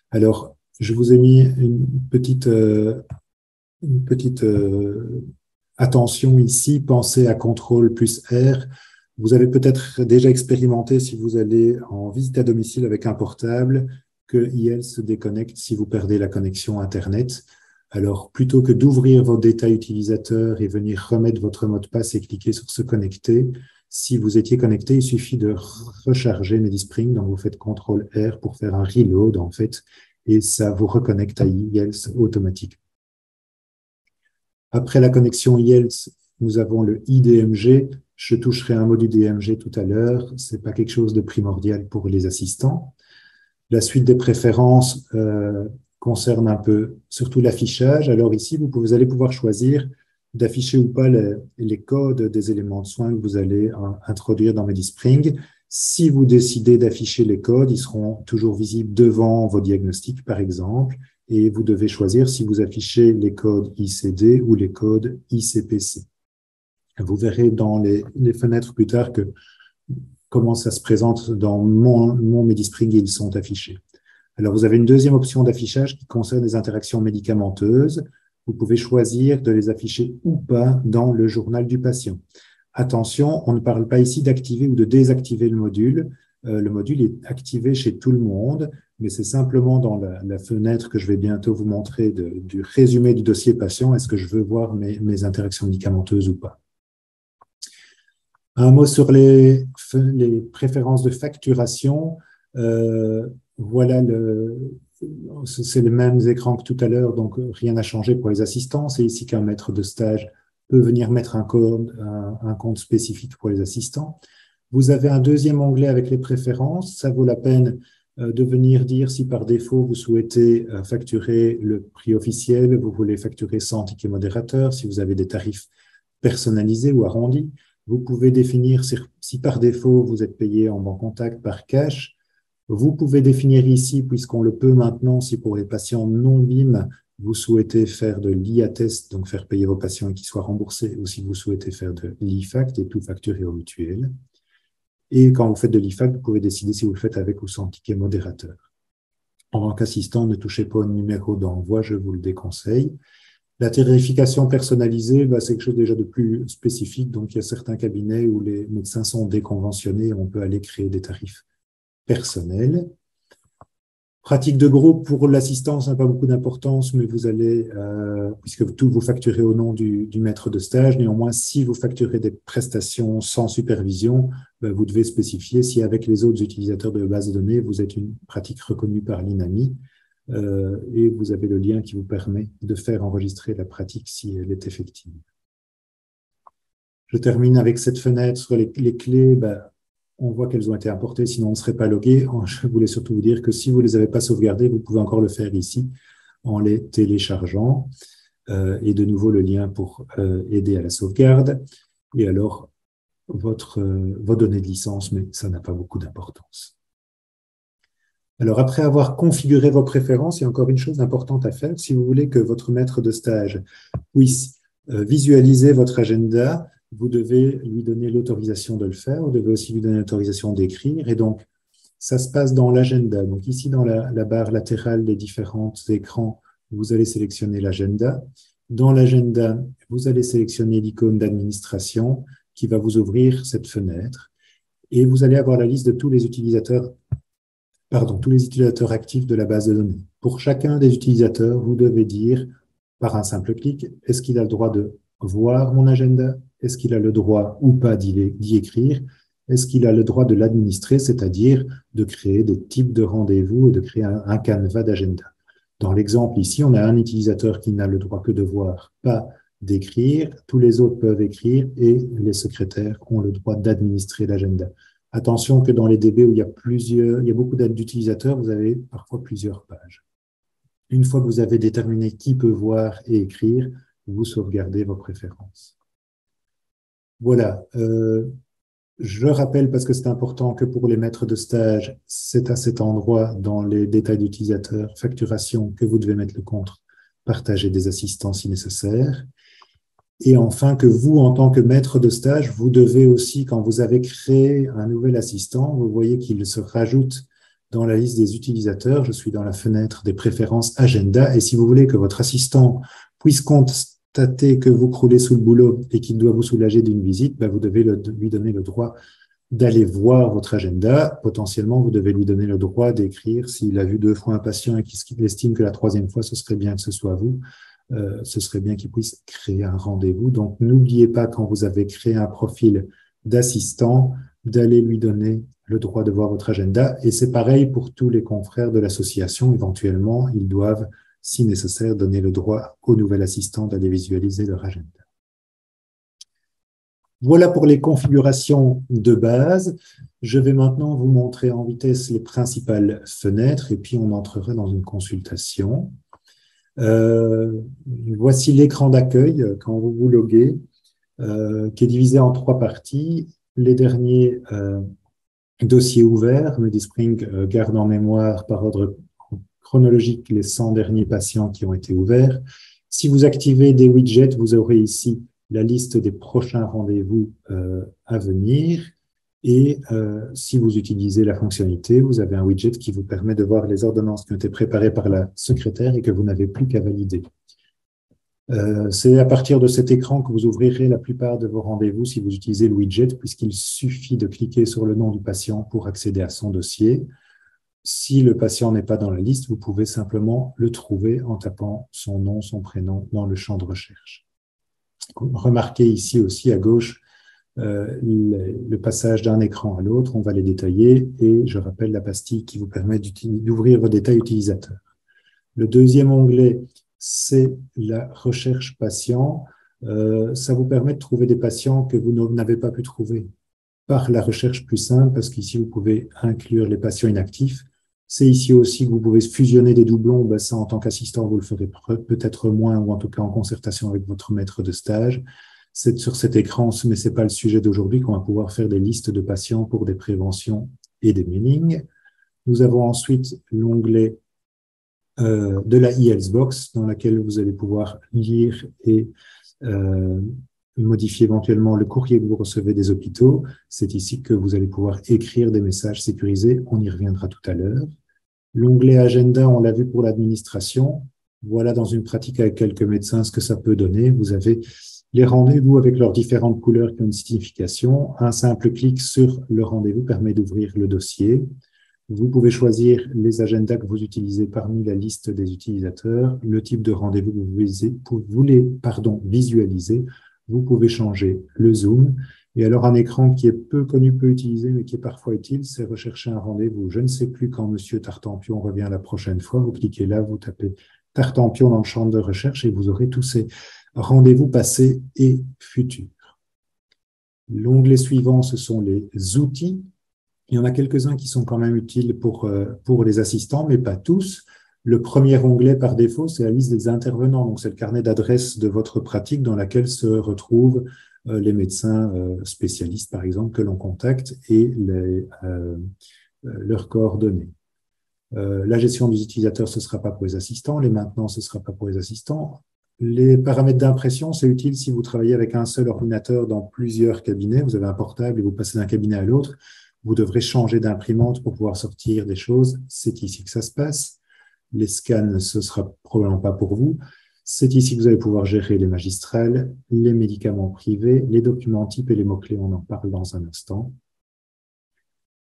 Alors, je vous ai mis une petite attention ici, pensez à CTRL plus R. Vous avez peut-être déjà expérimenté si vous allez en visite à domicile avec un portable que eHealth se déconnecte si vous perdez la connexion Internet. Alors, plutôt que d'ouvrir vos détails utilisateurs et venir remettre votre mot de passe et cliquer sur « Se connecter », si vous étiez connecté, il suffit de recharger MediSpring. Donc, vous faites CTRL R pour faire un reload, en fait, et ça vous reconnecte à eHealth automatiquement. Après la connexion eHealth, nous avons le IDMG. Je toucherai un mot du DMG tout à l'heure. Ce n'est pas quelque chose de primordial pour les assistants. La suite des préférences concerne un peu surtout l'affichage. Alors ici, vous allez pouvoir choisir d'afficher ou pas les codes des éléments de soins que vous allez introduire dans MediSpring. Si vous décidez d'afficher les codes, ils seront toujours visibles devant vos diagnostics, par exemple, et vous devez choisir si vous affichez les codes ICD ou les codes ICPC. Vous verrez dans les fenêtres plus tard comment ça se présente dans mon MediSpring et ils sont affichés. Alors, vous avez une deuxième option d'affichage qui concerne les interactions médicamenteuses. Vous pouvez choisir de les afficher ou pas dans le journal du patient. Attention, on ne parle pas ici d'activer ou de désactiver le module. Le module est activé chez tout le monde, mais c'est simplement dans la fenêtre que je vais bientôt vous montrer du résumé du dossier patient. Est-ce que je veux voir mes interactions médicamenteuses ou pas? Un mot sur les préférences de facturation. Voilà c'est les mêmes écrans que tout à l'heure, donc rien n'a changé pour les assistants. C'est ici qu'un maître de stage peut venir mettre un compte spécifique pour les assistants. Vous avez un deuxième onglet avec les préférences. Ça vaut la peine de venir dire si par défaut vous souhaitez facturer le prix officiel, vous voulez facturer sans ticket modérateur, si vous avez des tarifs personnalisés ou arrondis. Vous pouvez définir si par défaut vous êtes payé en banque contact par cash. Vous pouvez définir ici, puisqu'on le peut maintenant, si pour les patients non BIM, vous souhaitez faire de l'IA-test, donc faire payer vos patients et qu'ils soient remboursés, ou si vous souhaitez faire de l'IFACT et tout facturer au mutuel. Et quand vous faites de l'IFACT, vous pouvez décider si vous le faites avec ou sans ticket modérateur. En tant qu'assistant, ne touchez pas au numéro d'envoi, je vous le déconseille. La tarification personnalisée, c'est quelque chose déjà de plus spécifique. Donc, il y a certains cabinets où les médecins sont déconventionnés et on peut aller créer des tarifs personnels. Pratique de groupe pour l'assistance n'a pas beaucoup d'importance, mais vous allez, puisque tout vous facturez au nom du maître de stage, néanmoins, si vous facturez des prestations sans supervision, vous devez spécifier si avec les autres utilisateurs de base de données, vous êtes une pratique reconnue par l'INAMI et vous avez le lien qui vous permet de faire enregistrer la pratique si elle est effective. Je termine avec cette fenêtre sur les clés. On voit qu'elles ont été importées, sinon on ne serait pas logué. Je voulais surtout vous dire que si vous ne les avez pas sauvegardées, vous pouvez encore le faire ici en les téléchargeant. Et de nouveau, le lien pour aider à la sauvegarde. Et alors, vos données de licence, mais ça n'a pas beaucoup d'importance. Alors, après avoir configuré vos préférences, il y a encore une chose importante à faire. Si vous voulez que votre maître de stage puisse visualiser votre agenda, vous devez lui donner l'autorisation de le faire. Vous devez aussi lui donner l'autorisation d'écrire. Et donc, ça se passe dans l'agenda. Donc, ici, dans la barre latérale des différents écrans, vous allez sélectionner l'agenda. Dans l'agenda, vous allez sélectionner l'icône d'administration qui va vous ouvrir cette fenêtre. Et vous allez avoir la liste de tous les utilisateurs actifs de la base de données. Pour chacun des utilisateurs, vous devez dire, par un simple clic, est-ce qu'il a le droit de voir mon agenda? Est-ce qu'il a le droit ou pas d'y écrire? Est-ce qu'il a le droit de l'administrer, c'est-à-dire de créer des types de rendez-vous et de créer un canevas d'agenda? Dans l'exemple ici, on a un utilisateur qui n'a le droit que de voir, pas d'écrire. Tous les autres peuvent écrire et les secrétaires ont le droit d'administrer l'agenda. Attention que dans les DB où il y a beaucoup d'utilisateurs, vous avez parfois plusieurs pages. Une fois que vous avez déterminé qui peut voir et écrire, vous sauvegardez vos préférences. Voilà. Je rappelle, parce que c'est important, que pour les maîtres de stage, c'est à cet endroit, dans les détails d'utilisateur, facturation, que vous devez mettre le compte, partager des assistants si nécessaire. Et enfin, que vous, en tant que maître de stage, vous devez aussi, quand vous avez créé un nouvel assistant, vous voyez qu'il se rajoute dans la liste des utilisateurs. Je suis dans la fenêtre des préférences agenda. Et si vous voulez que votre assistant puisse constater que vous croulez sous le boulot et qu'il doit vous soulager d'une visite, vous devez lui donner le droit d'aller voir votre agenda. Potentiellement, vous devez lui donner le droit d'écrire s'il a vu 2 fois un patient et qu'il estime que la 3e fois, ce serait bien que ce soit vous. Ce serait bien qu'il puisse créer un rendez-vous. Donc, n'oubliez pas, quand vous avez créé un profil d'assistant, d'aller lui donner le droit de voir votre agenda. Et c'est pareil pour tous les confrères de l'association. Éventuellement, ils doivent, si nécessaire, donner le droit au nouvel assistant d'aller visualiser leur agenda. Voilà pour les configurations de base. Je vais maintenant vous montrer en vitesse les principales fenêtres et puis on entrera dans une consultation. Voici l'écran d'accueil quand vous vous loguez, qui est divisé en 3 parties. Les derniers dossiers ouverts, MediSpring garde en mémoire par ordre chronologique les 100 derniers patients qui ont été ouverts. Si vous activez des widgets, vous aurez ici la liste des prochains rendez-vous à venir. Et si vous utilisez la fonctionnalité, vous avez un widget qui vous permet de voir les ordonnances qui ont été préparées par la secrétaire et que vous n'avez plus qu'à valider. C'est à partir de cet écran que vous ouvrirez la plupart de vos rendez-vous si vous utilisez le widget, puisqu'il suffit de cliquer sur le nom du patient pour accéder à son dossier. Si le patient n'est pas dans la liste, vous pouvez simplement le trouver en tapant son nom, son prénom dans le champ de recherche. Remarquez ici aussi à gauche le passage d'un écran à l'autre, on va les détailler et je rappelle la pastille qui vous permet d'ouvrir vos détails utilisateurs. Le deuxième onglet, c'est la recherche patient. Ça vous permet de trouver des patients que vous n'avez pas pu trouver par la recherche plus simple, parce qu'ici, vous pouvez inclure les patients inactifs. C'est ici aussi que vous pouvez fusionner des doublons. Ben ça, en tant qu'assistant, vous le ferez peut-être moins, ou en tout cas en concertation avec votre maître de stage. C'est sur cet écran, mais ce n'est pas le sujet d'aujourd'hui, qu'on va pouvoir faire des listes de patients pour des préventions et des mailings. Nous avons ensuite l'onglet de la e-Healthbox, dans laquelle vous allez pouvoir lire et modifier éventuellement le courrier que vous recevez des hôpitaux. C'est ici que vous allez pouvoir écrire des messages sécurisés. On y reviendra tout à l'heure. L'onglet agenda, on l'a vu pour l'administration. Voilà, dans une pratique avec quelques médecins, ce que ça peut donner. Vous avez les rendez-vous avec leurs différentes couleurs qui ont une signification. Un simple clic sur le rendez-vous permet d'ouvrir le dossier. Vous pouvez choisir les agendas que vous utilisez parmi la liste des utilisateurs, le type de rendez-vous que vous voulez visualiser. Vous pouvez changer le zoom. Et alors, un écran qui est peu connu, peu utilisé, mais qui est parfois utile, c'est rechercher un rendez-vous. Je ne sais plus quand Monsieur Tartampion revient la prochaine fois. Vous cliquez là, vous tapez Tartampion dans le champ de recherche et vous aurez tous ces rendez-vous passés et futurs. L'onglet suivant, ce sont les outils. Il y en a quelques-uns qui sont quand même utiles pour les assistants, mais pas tous. Le premier onglet par défaut, c'est la liste des intervenants. Donc, c'est le carnet d'adresses de votre pratique dans laquelle se retrouvent les médecins spécialistes, par exemple, que l'on contacte et leurs coordonnées. La gestion des utilisateurs, ce ne sera pas pour les assistants. Les maintenances, ce ne sera pas pour les assistants. Les paramètres d'impression, c'est utile si vous travaillez avec un seul ordinateur dans plusieurs cabinets. Vous avez un portable et vous passez d'un cabinet à l'autre. Vous devrez changer d'imprimante pour pouvoir sortir des choses. C'est ici que ça se passe. Les scans, ce ne sera probablement pas pour vous. C'est ici que vous allez pouvoir gérer les magistrales, les médicaments privés, les documents types et les mots-clés. On en parle dans un instant.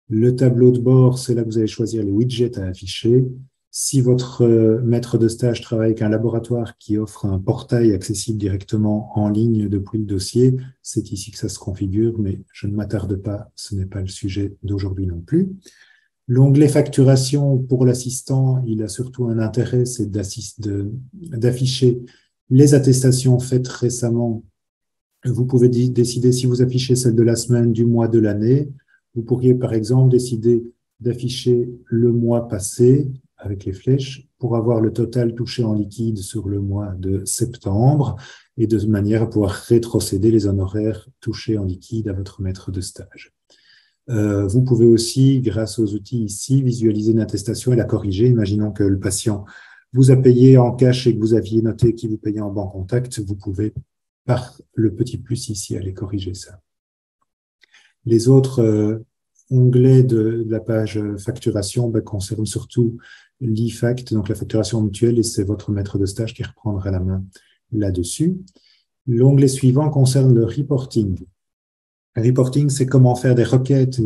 Le tableau de bord, c'est là que vous allez choisir les widgets à afficher. Si votre maître de stage travaille avec un laboratoire qui offre un portail accessible directement en ligne depuis le dossier, c'est ici que ça se configure, mais je ne m'attarde pas, ce n'est pas le sujet d'aujourd'hui non plus. L'onglet facturation pour l'assistant, il a surtout un intérêt, c'est d'afficher les attestations faites récemment. Vous pouvez décider si vous affichez celle de la semaine, du mois, de l'année. Vous pourriez par exemple décider d'afficher le mois passé avec les flèches pour avoir le total touché en liquide sur le mois de septembre et de manière à pouvoir rétrocéder les honoraires touchés en liquide à votre maître de stage. Vous pouvez aussi, grâce aux outils ici, visualiser une attestation et la corriger. Imaginons que le patient vous a payé en cash et que vous aviez noté qu'il vous payait en banque contact. Vous pouvez, par le petit plus ici, aller corriger ça. Les autres onglets de la page facturation concernent surtout l'e-fact, donc la facturation mutuelle, et c'est votre maître de stage qui reprendra la main là-dessus. L'onglet suivant concerne le reporting. Le reporting, c'est comment faire des requêtes,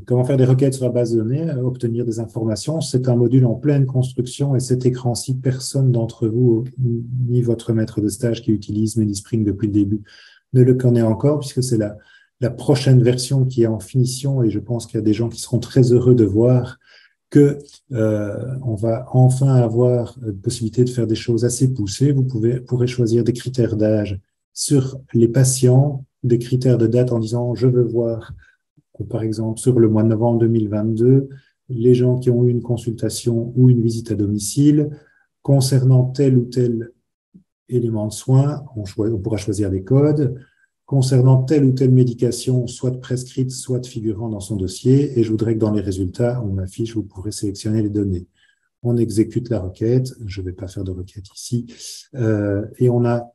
comment faire des requêtes sur la base de données, obtenir des informations. C'est un module en pleine construction et cet écran-ci, personne d'entre vous, ni votre maître de stage qui utilise MediSpring depuis le début, ne le connaît encore, puisque c'est la prochaine version qui est en finition et je pense qu'il y a des gens qui seront très heureux de voir que on va enfin avoir la possibilité de faire des choses assez poussées. Vous pourrez choisir des critères d'âge sur les patients, des critères de date en disant je veux voir, par exemple, sur le mois de novembre 2022, les gens qui ont eu une consultation ou une visite à domicile concernant tel ou tel élément de soin, on pourra choisir des codes. Concernant telle ou telle médication, soit prescrite, soit figurant dans son dossier, et je voudrais que dans les résultats, on affiche, vous pourrez sélectionner les données. On exécute la requête, je ne vais pas faire de requête ici, et on a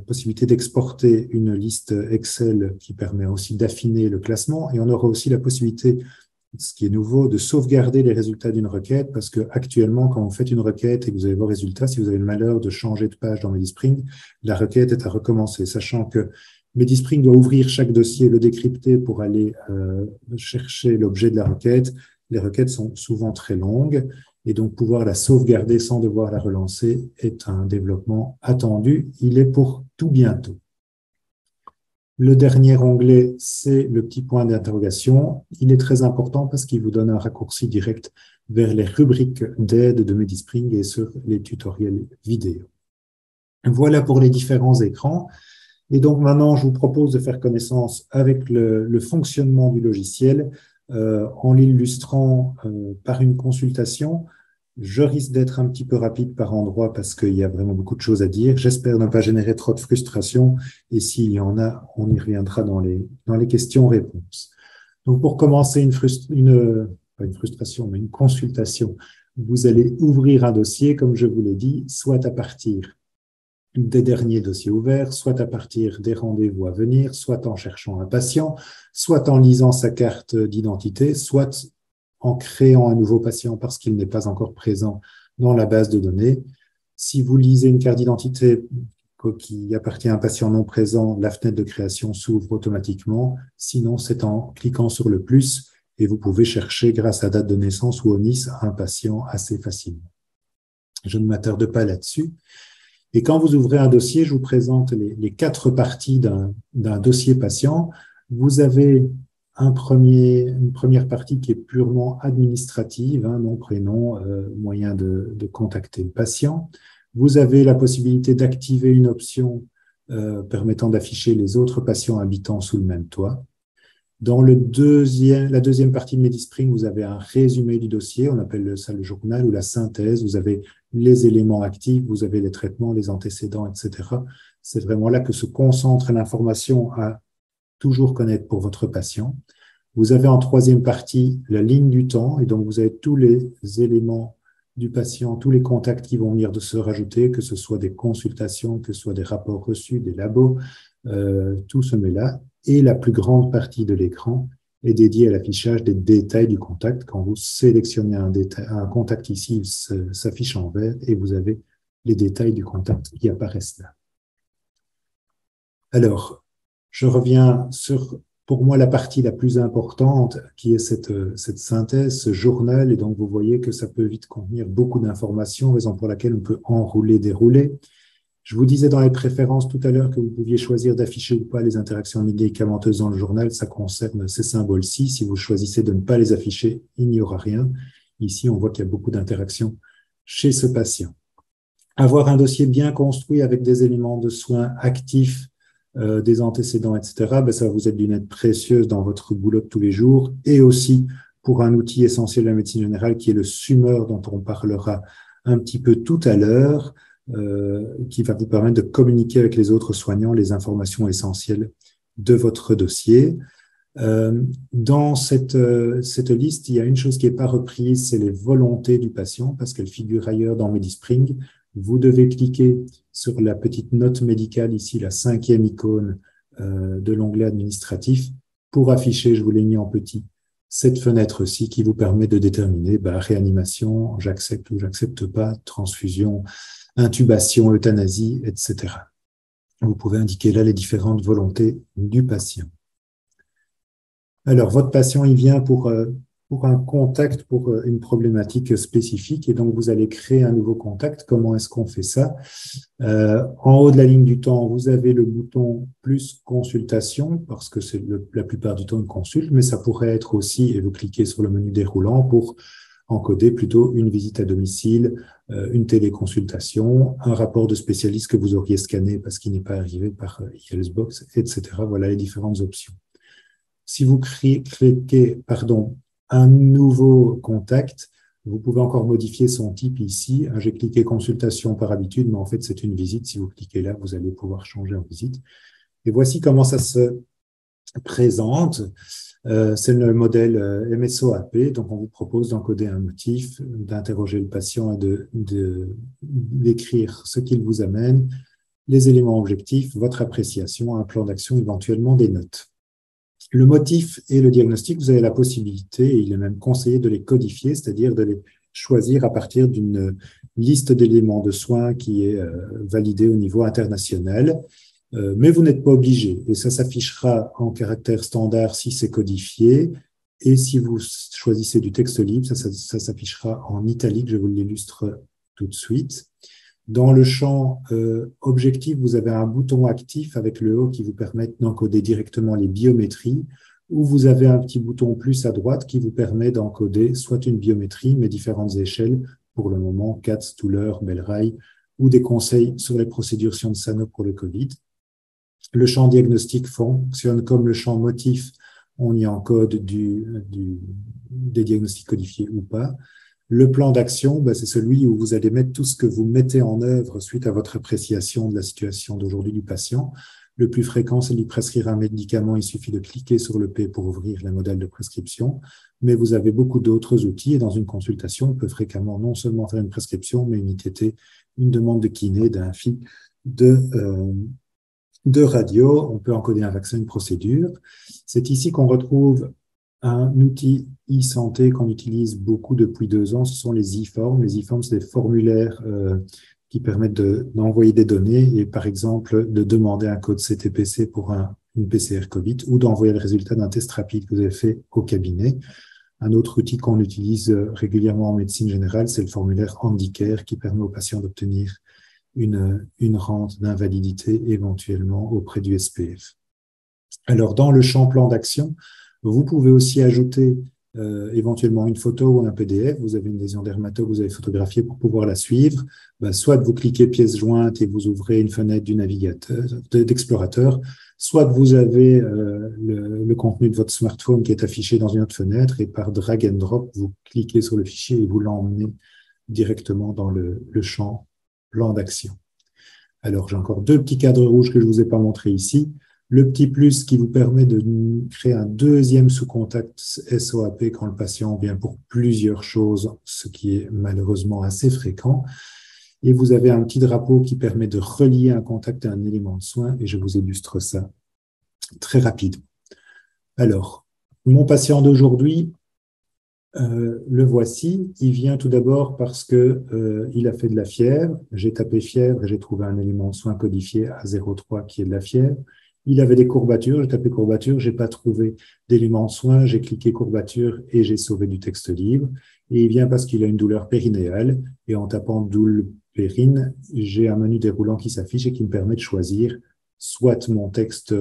possibilité d'exporter une liste Excel qui permet aussi d'affiner le classement, et on aura aussi la possibilité, ce qui est nouveau, de sauvegarder les résultats d'une requête, parce que actuellement, quand vous faites une requête et que vous avez vos résultats, si vous avez le malheur de changer de page dans MediSpring, la requête est à recommencer, sachant que MediSpring doit ouvrir chaque dossier, le décrypter pour aller chercher l'objet de la requête. Les requêtes sont souvent très longues, et donc pouvoir la sauvegarder sans devoir la relancer est un développement attendu. Il est pour tout bientôt. Le dernier onglet, c'est le petit point d'interrogation. Il est très important parce qu'il vous donne un raccourci direct vers les rubriques d'aide de Medispring et sur les tutoriels vidéo. Voilà pour les différents écrans. Et donc maintenant, je vous propose de faire connaissance avec le fonctionnement du logiciel en l'illustrant par une consultation. Je risque d'être un petit peu rapide par endroit parce qu'il y a vraiment beaucoup de choses à dire. J'espère ne pas générer trop de frustration et s'il y en a, on y reviendra dans les questions-réponses. Donc pour commencer pas une frustration, mais une consultation, vous allez ouvrir un dossier, comme je vous l'ai dit, soit à partir des derniers dossiers ouverts, soit à partir des rendez-vous à venir, soit en cherchant un patient, soit en lisant sa carte d'identité, soit en créant un nouveau patient parce qu'il n'est pas encore présent dans la base de données. Si vous lisez une carte d'identité qui appartient à un patient non présent, la fenêtre de création s'ouvre automatiquement. Sinon, c'est en cliquant sur le plus et vous pouvez chercher grâce à date de naissance ou au NIS un patient assez facilement. Je ne m'attarde pas là-dessus. Et quand vous ouvrez un dossier, je vous présente les 4 parties d'un dossier patient. Vous avez une première partie qui est purement administrative, nom, prénom, moyen de contacter le patient. Vous avez la possibilité d'activer une option permettant d'afficher les autres patients habitant sous le même toit. Dans la deuxième partie de Medispring, vous avez un résumé du dossier, on appelle ça le journal ou la synthèse. Vous avez les éléments actifs, vous avez les traitements, les antécédents, etc. C'est vraiment là que se concentre l'information à toujours connaître pour votre patient. Vous avez en troisième partie la ligne du temps, et donc vous avez tous les éléments du patient, tous les contacts qui vont venir de se rajouter, que ce soit des consultations, que ce soit des rapports reçus, des labos, tout se met là. Et la plus grande partie de l'écran est dédiée à l'affichage des détails du contact. Quand vous sélectionnez un contact ici, il s'affiche en vert et vous avez les détails du contact qui apparaissent là. Alors, je reviens sur, pour moi, la partie la plus importante qui est cette synthèse, ce journal. Et donc, vous voyez que ça peut vite contenir beaucoup d'informations, raison pour laquelle on peut enrouler, dérouler. Je vous disais dans les préférences tout à l'heure que vous pouviez choisir d'afficher ou pas les interactions médicamenteuses dans le journal. Ça concerne ces symboles-ci. Si vous choisissez de ne pas les afficher, il n'y aura rien. Ici, on voit qu'il y a beaucoup d'interactions chez ce patient. Avoir un dossier bien construit avec des éléments de soins actifs, des antécédents, etc., ça va vous être d'une aide précieuse dans votre boulot de tous les jours et aussi pour un outil essentiel de la médecine générale qui est le SUMER dont on parlera un petit peu tout à l'heure. Qui va vous permettre de communiquer avec les autres soignants les informations essentielles de votre dossier. Dans cette liste, il y a une chose qui n'est pas reprise, c'est les volontés du patient, parce qu'elle figure ailleurs dans Medispring. Vous devez cliquer sur la petite note médicale, ici la 5e icône de l'onglet administratif, pour afficher, je vous l'ai mis en petit, cette fenêtre-ci qui vous permet de déterminer réanimation, j'accepte ou j'accepte pas, transfusion, intubation, euthanasie, etc. Vous pouvez indiquer là les différentes volontés du patient. Alors, votre patient, il vient pour un contact, pour une problématique spécifique, et donc vous allez créer un nouveau contact. Comment est-ce qu'on fait ça? En haut de la ligne du temps, vous avez le bouton plus consultation, parce que c'est la plupart du temps une consulte, mais ça pourrait être aussi, et vous cliquez sur le menu déroulant pour encoder plutôt une visite à domicile, une téléconsultation, un rapport de spécialiste que vous auriez scanné parce qu'il n'est pas arrivé par Healthbox, etc. Voilà les différentes options. Si vous cliquez un nouveau contact, vous pouvez encore modifier son type ici. J'ai cliqué consultation par habitude, mais en fait, c'est une visite. Si vous cliquez là, vous allez pouvoir changer en visite. Et voici comment ça se présente. C'est le modèle MSOAP, donc on vous propose d'encoder un motif, d'interroger le patient et d'écrire ce qu'il vous amène, les éléments objectifs, votre appréciation, un plan d'action, éventuellement des notes. Le motif et le diagnostic, vous avez la possibilité, et il est même conseillé de les codifier, c'est-à-dire de les choisir à partir d'une liste d'éléments de soins qui est validée au niveau international. Mais vous n'êtes pas obligé, et ça s'affichera en caractère standard si c'est codifié, et si vous choisissez du texte libre, ça s'affichera en italique, je vous l'illustre tout de suite. Dans le champ objectif, vous avez un bouton actif avec le haut qui vous permet d'encoder directement les biométries, où vous avez un petit bouton plus à droite qui vous permet d'encoder soit une biométrie, mais différentes échelles, pour le moment, CATS, Touler, Bellerail, ou des conseils sur les procédures Sciensano pour le Covid. Le champ diagnostic fonctionne comme le champ motif, on y encode des diagnostics codifiés ou pas. Le plan d'action, c'est celui où vous allez mettre tout ce que vous mettez en œuvre suite à votre appréciation de la situation d'aujourd'hui du patient. Le plus fréquent, c'est de lui prescrire un médicament. Il suffit de cliquer sur le P pour ouvrir le modèle de prescription. Mais vous avez beaucoup d'autres outils et dans une consultation, on peut fréquemment non seulement faire une prescription, mais une ITT, une demande de kiné, d'un FI, de radio. On peut encoder un vaccin, une procédure. C'est ici qu'on retrouve un outil e-santé qu'on utilise beaucoup depuis 2 ans. Ce sont les e-forms. Les e-forms, c'est des formulaires qui permettent d'envoyer des données et, par exemple, de demander un code CTPC pour une PCR COVID ou d'envoyer le résultat d'un test rapide que vous avez fait au cabinet. Un autre outil qu'on utilise régulièrement en médecine générale, c'est le formulaire Handicare qui permet aux patients d'obtenir une rente d'invalidité éventuellement auprès du SPF. Alors, dans le champ plan d'action, vous pouvez aussi ajouter éventuellement une photo ou un PDF. Vous avez une lésion dermato, vous avez photographié pour pouvoir la suivre. Soit vous cliquez pièce jointe et vous ouvrez une fenêtre du navigateur, d'explorateur, soit vous avez le contenu de votre smartphone qui est affiché dans une autre fenêtre et par drag and drop, vous cliquez sur le fichier et vous l'emmenez directement dans le champ plan d'action. Alors, j'ai encore 2 petits cadres rouges que je ne vous ai pas montrés ici. Le petit plus qui vous permet de créer un deuxième sous-contact SOAP quand le patient vient pour plusieurs choses, ce qui est malheureusement assez fréquent. Et vous avez un petit drapeau qui permet de relier un contact à un élément de soin et je vous illustre ça très rapide. Alors, mon patient d'aujourd'hui, le voici. Il vient tout d'abord parce que il a fait de la fièvre. J'ai tapé fièvre et j'ai trouvé un élément de soin codifié à 0,3 qui est de la fièvre. Il avait des courbatures, j'ai tapé courbature, j'ai pas trouvé d'élément de soin, j'ai cliqué courbature et j'ai sauvé du texte libre. Et il vient parce qu'il a une douleur périnéale et en tapant doule périne, j'ai un menu déroulant qui s'affiche et qui me permet de choisir soit mon texte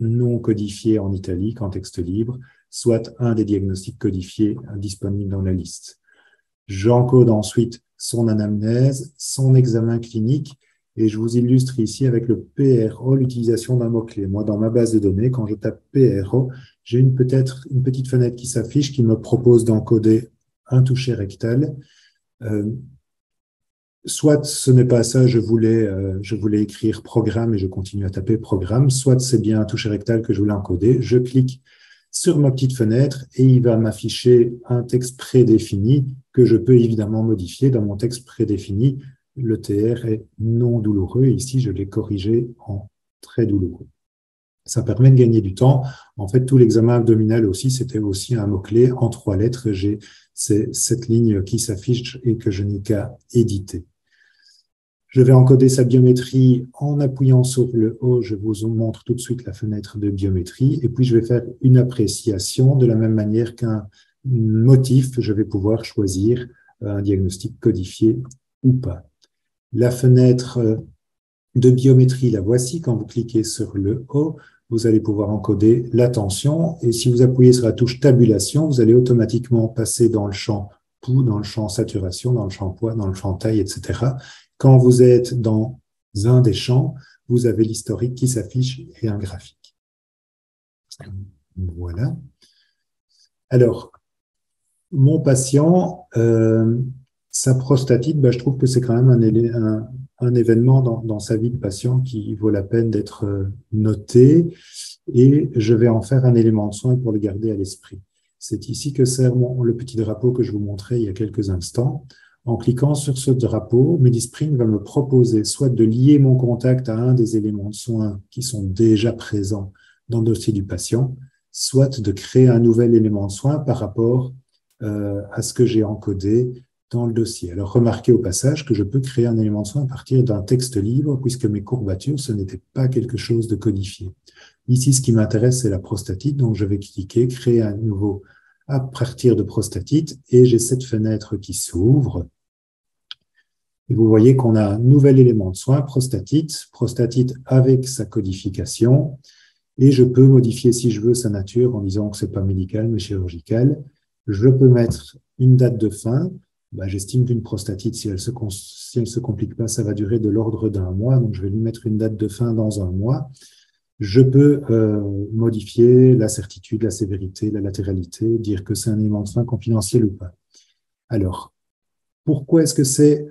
non codifié en italique, en texte libre, soit un des diagnostics codifiés disponibles dans la liste. J'encode ensuite son anamnèse, son examen clinique, et je vous illustre ici avec le PRO l'utilisation d'un mot-clé. Moi, dans ma base de données, quand je tape PRO, j'ai une petite fenêtre qui s'affiche qui me propose d'encoder un toucher rectal. Soit ce n'est pas ça, je voulais écrire programme et je continue à taper programme, soit c'est bien un toucher rectal que je voulais encoder. Je clique sur ma petite fenêtre et il va m'afficher un texte prédéfini que je peux évidemment modifier. Dans mon texte prédéfini, le TR est non douloureux. Ici, je l'ai corrigé en très douloureux. Ça permet de gagner du temps. En fait, tout l'examen abdominal aussi, c'était aussi un mot-clé. En 3 lettres, j'ai cette ligne qui s'affiche et que je n'ai qu'à éditer. Je vais encoder sa biométrie en appuyant sur le haut. Je vous montre tout de suite la fenêtre de biométrie. Et puis, je vais faire une appréciation de la même manière qu'un motif. Je vais pouvoir choisir un diagnostic codifié ou pas. La fenêtre de biométrie, la voici. Quand vous cliquez sur le haut, vous allez pouvoir encoder la tension. Et si vous appuyez sur la touche tabulation, vous allez automatiquement passer dans le champ pouls, dans le champ saturation, dans le champ poids, dans le champ taille, etc. Quand vous êtes dans un des champs, vous avez l'historique qui s'affiche et un graphique. Voilà. Alors, mon patient, sa prostatite, je trouve que c'est quand même un événement dans sa vie de patient qui vaut la peine d'être noté et je vais en faire un élément de soin pour le garder à l'esprit. C'est ici que sert le petit drapeau que je vous montrais il y a quelques instants. En cliquant sur ce drapeau, MediSpring va me proposer soit de lier mon contact à un des éléments de soin qui sont déjà présents dans le dossier du patient, soit de créer un nouvel élément de soin par rapport à ce que j'ai encodé dans le dossier. Alors, remarquez au passage que je peux créer un élément de soin à partir d'un texte libre puisque mes courbatures, ce n'était pas quelque chose de codifié. Ici, ce qui m'intéresse, c'est la prostatite. Donc, je vais cliquer, créer un nouveau à partir de prostatite et j'ai cette fenêtre qui s'ouvre. Et vous voyez qu'on a un nouvel élément de soin, prostatite avec sa codification. Et je peux modifier, si je veux, sa nature en disant que ce n'est pas médical, mais chirurgical. Je peux mettre une date de fin. J'estime qu'une prostatite, si elle se complique pas, ça va durer de l'ordre d'un mois. Donc, je vais lui mettre une date de fin dans un mois. Je peux modifier la certitude, la sévérité, la latéralité, dire que c'est un élément de fin confidentiel ou pas. Alors, pourquoi est-ce que c'est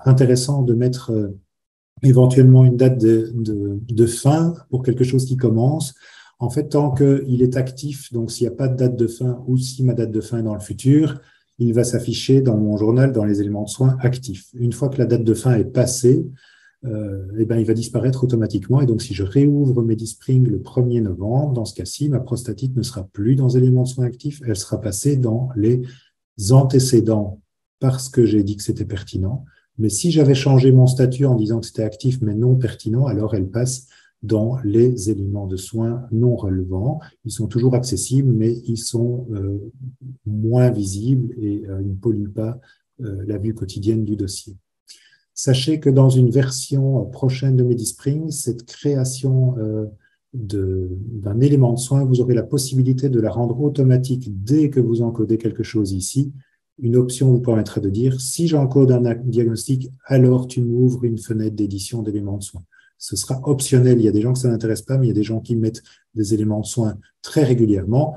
intéressant de mettre éventuellement une date de fin pour quelque chose qui commence? En fait, tant qu'il est actif, donc s'il n'y a pas de date de fin ou si ma date de fin est dans le futur, il va s'afficher dans mon journal, dans les éléments de soins actifs. Une fois que la date de fin est passée, il va disparaître automatiquement. Et donc, si je réouvre MediSpring le 1er novembre, dans ce cas-ci, ma prostatite ne sera plus dans les éléments de soins actifs, elle sera passée dans les antécédents parce que j'ai dit que c'était pertinent. Mais si j'avais changé mon statut en disant que c'était actif mais non pertinent, alors elle passe dans les éléments de soins non relevants. Ils sont toujours accessibles, mais ils sont moins visibles et ils ne polluent pas la vue quotidienne du dossier. Sachez que dans une version prochaine de MediSpring, cette création d'un élément de soin, vous aurez la possibilité de la rendre automatique dès que vous encodez quelque chose ici. Une option vous permettra de dire, si j'encode un diagnostic, alors tu m'ouvres une fenêtre d'édition d'éléments de soins. Ce sera optionnel. Il y a des gens que ça n'intéresse pas, mais il y a des gens qui mettent des éléments de soins très régulièrement.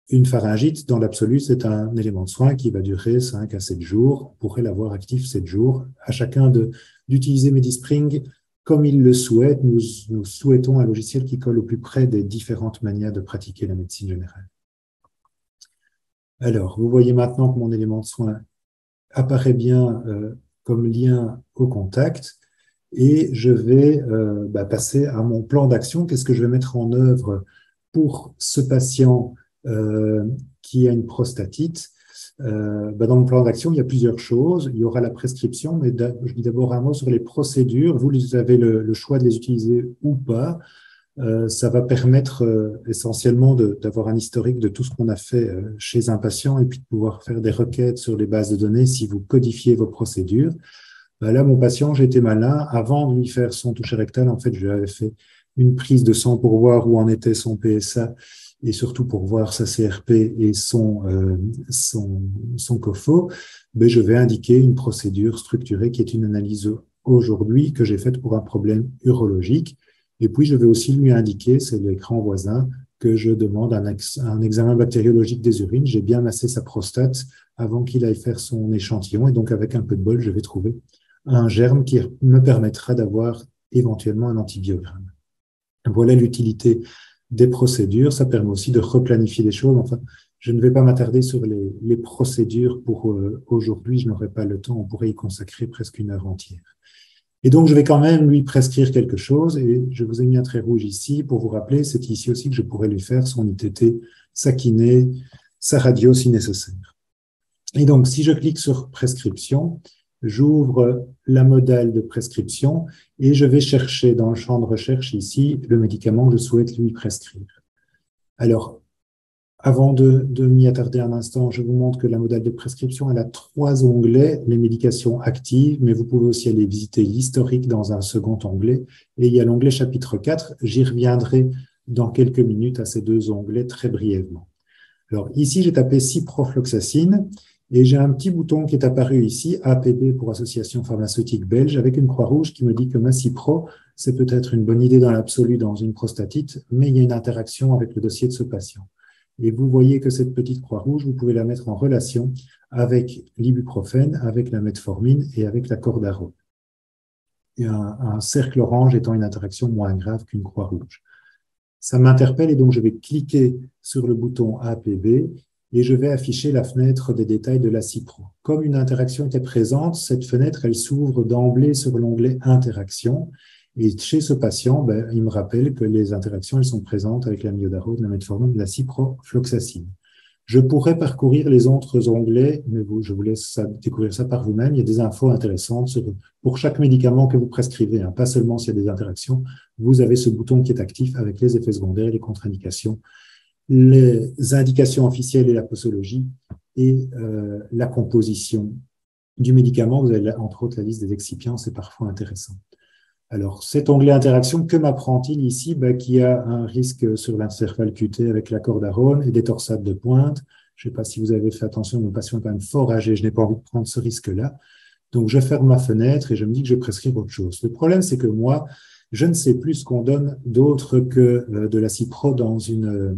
Une pharyngite, dans l'absolu, c'est un élément de soin qui va durer 5 à 7 jours. On pourrait l'avoir actif 7 jours. À chacun d'utiliser MediSpring comme il le souhaite. Nous souhaitons un logiciel qui colle au plus près des différentes manières de pratiquer la médecine générale. Alors, vous voyez maintenant que mon élément de soin apparaît bien comme lien au contact. Et je vais passer à mon plan d'action. Qu'est-ce que je vais mettre en œuvre pour ce patient qui a une prostatite? Dans mon plan d'action, il y a plusieurs choses. Il y aura la prescription, mais je dis d'abord un mot sur les procédures. Vous avez le choix de les utiliser ou pas. Ça va permettre essentiellement d'avoir un historique de tout ce qu'on a fait chez un patient et puis de pouvoir faire des requêtes sur les bases de données si vous codifiez vos procédures. Là, mon patient, j'ai été malin. Avant de lui faire son toucher rectal, en fait, je lui avais fait une prise de sang pour voir où en était son PSA et surtout pour voir sa CRP et son COFO. Je vais indiquer une procédure structurée qui est une analyse aujourd'hui que j'ai faite pour un problème urologique. Et puis, je vais aussi lui indiquer, c'est l'écran voisin, que je demande un examen bactériologique des urines. J'ai bien massé sa prostate avant qu'il aille faire son échantillon. Et donc, avec un peu de bol, je vais trouver un germe qui me permettra d'avoir éventuellement un antibiogramme. Voilà l'utilité des procédures. Ça permet aussi de replanifier les choses. Enfin, je ne vais pas m'attarder sur les procédures pour aujourd'hui. Je n'aurai pas le temps. On pourrait y consacrer presque une heure entière. Et donc, je vais quand même lui prescrire quelque chose. Et je vous ai mis un trait rouge ici pour vous rappeler, c'est ici aussi que je pourrais lui faire son ITT, sa kiné, sa radio si nécessaire. Et donc, si je clique sur prescription, j'ouvre la modale de prescription et je vais chercher dans le champ de recherche ici le médicament que je souhaite lui prescrire. Alors, avant de m'y attarder un instant, je vous montre que la modale de prescription, elle a 3 onglets, les médications actives, mais vous pouvez aussi aller visiter l'historique dans un second onglet. Et il y a l'onglet chapitre 4. J'y reviendrai dans quelques minutes à ces 2 onglets très brièvement. Alors ici, j'ai tapé ciprofloxacine et j'ai un petit bouton qui est apparu ici, APB pour Association pharmaceutique belge, avec une croix rouge qui me dit que ma cipro, c'est peut-être une bonne idée dans l'absolu dans une prostatite, mais il y a une interaction avec le dossier de ce patient. Et vous voyez que cette petite croix rouge, vous pouvez la mettre en relation avec l'ibuprofène, avec la metformine et avec la cordarone. Et un cercle orange étant une interaction moins grave qu'une croix rouge. Ça m'interpelle et donc je vais cliquer sur le bouton APB et je vais afficher la fenêtre des détails de la cipro. Comme une interaction était présente, cette fenêtre, elle s'ouvre d'emblée sur l'onglet Interaction. Et chez ce patient, il me rappelle que les interactions, elles sont présentes avec la myodarone, la metformine, la ciprofloxacine. Je pourrais parcourir les autres onglets, mais je vous laisse découvrir ça par vous-même. Il y a des infos intéressantes pour chaque médicament que vous prescrivez, pas seulement s'il y a des interactions. Vous avez ce bouton qui est actif avec les effets secondaires, les contre-indications, les indications officielles et la posologie et la composition du médicament. Vous avez entre autres la liste des excipients, c'est parfois intéressant. Alors, cet onglet interaction, que m'apprend-il ici? Qu'il y a un risque sur l'intervalle QT avec l'accord d'Aaron et des torsades de pointe. Je ne sais pas si vous avez fait attention, mon patient est quand même fort âgé, je n'ai pas envie de prendre ce risque-là. Donc, je ferme ma fenêtre et je me dis que je vais prescrire autre chose. Le problème, c'est que moi, je ne sais plus ce qu'on donne d'autre que de la cipro dans une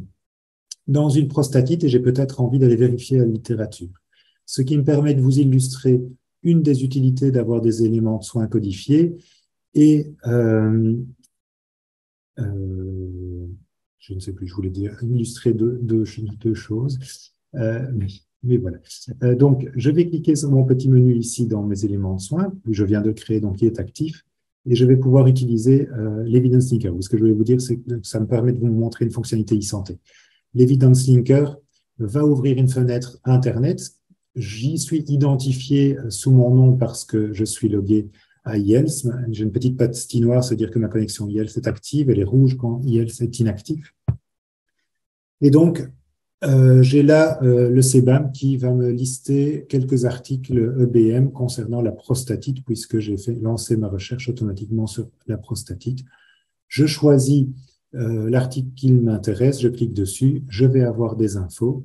prostatite et j'ai peut-être envie d'aller vérifier la littérature. Ce qui me permet de vous illustrer une des utilités d'avoir des éléments de soins codifiés et je ne sais plus, je voulais dire illustrer deux choses, mais voilà. Donc, je vais cliquer sur mon petit menu ici dans mes éléments de soins, que je viens de créer, donc qui est actif, et je vais pouvoir utiliser l'Evidence Linker. Ce que je vais vous dire, c'est que ça me permet de vous montrer une fonctionnalité e-santé. L'Evidence Linker va ouvrir une fenêtre Internet. J'y suis identifié sous mon nom parce que je suis logué à IELTS. J'ai une petite patinoire, c'est-à-dire que ma connexion IELTS est active, elle est rouge quand IELTS est inactif. Et donc, j'ai là le CBAM qui va me lister quelques articles EBM concernant la prostatite, puisque j'ai fait lancer ma recherche automatiquement sur la prostatite. Je choisis l'article qui m'intéresse, je clique dessus, je vais avoir des infos.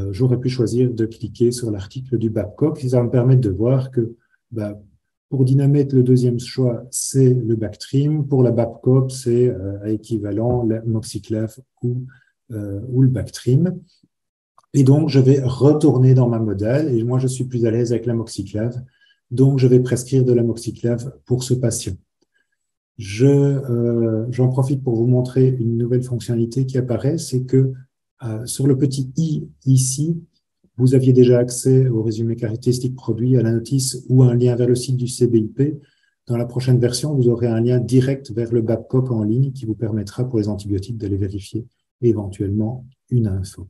J'aurais pu choisir de cliquer sur l'article du Babcock, et ça va me permettre de voir que pour Dynamate, le deuxième choix, c'est le Bactrim. Pour la Babcock, c'est équivalent la Moxiclav ou le Bactrim. Et donc, je vais retourner dans ma modale et moi, je suis plus à l'aise avec la Moxiclav. Donc, je vais prescrire de la Moxiclav pour ce patient. J'en profite pour vous montrer une nouvelle fonctionnalité qui apparaît, c'est que sur le petit i ici, vous aviez déjà accès au résumé caractéristique produit, à la notice ou un lien vers le site du CBIP. Dans la prochaine version, vous aurez un lien direct vers le Babcock en ligne qui vous permettra pour les antibiotiques d'aller vérifier éventuellement une info.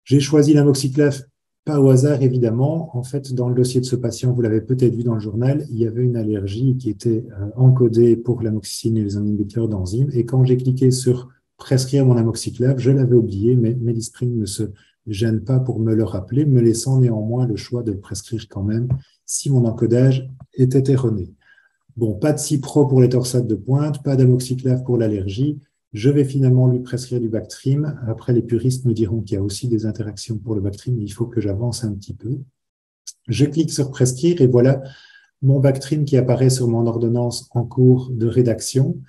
J'ai choisi l'amoxiclav pas au hasard, évidemment. En fait, dans le dossier de ce patient, vous l'avez peut-être vu dans le journal, il y avait une allergie qui était encodée pour l'amoxicilline et les inhibiteurs d'enzymes. Et quand j'ai cliqué sur prescrire mon amoxiclav, je l'avais oublié, mais MediSpring ne se gêne pas pour me le rappeler, me laissant néanmoins le choix de le prescrire quand même si mon encodage était erroné. Bon, pas de cipro pour les torsades de pointe, pas d'amoxiclav pour l'allergie. Je vais finalement lui prescrire du Bactrim. Après, les puristes me diront qu'il y a aussi des interactions pour le Bactrim, mais il faut que j'avance un petit peu. Je clique sur prescrire et voilà mon Bactrim qui apparaît sur mon ordonnance en cours de rédaction.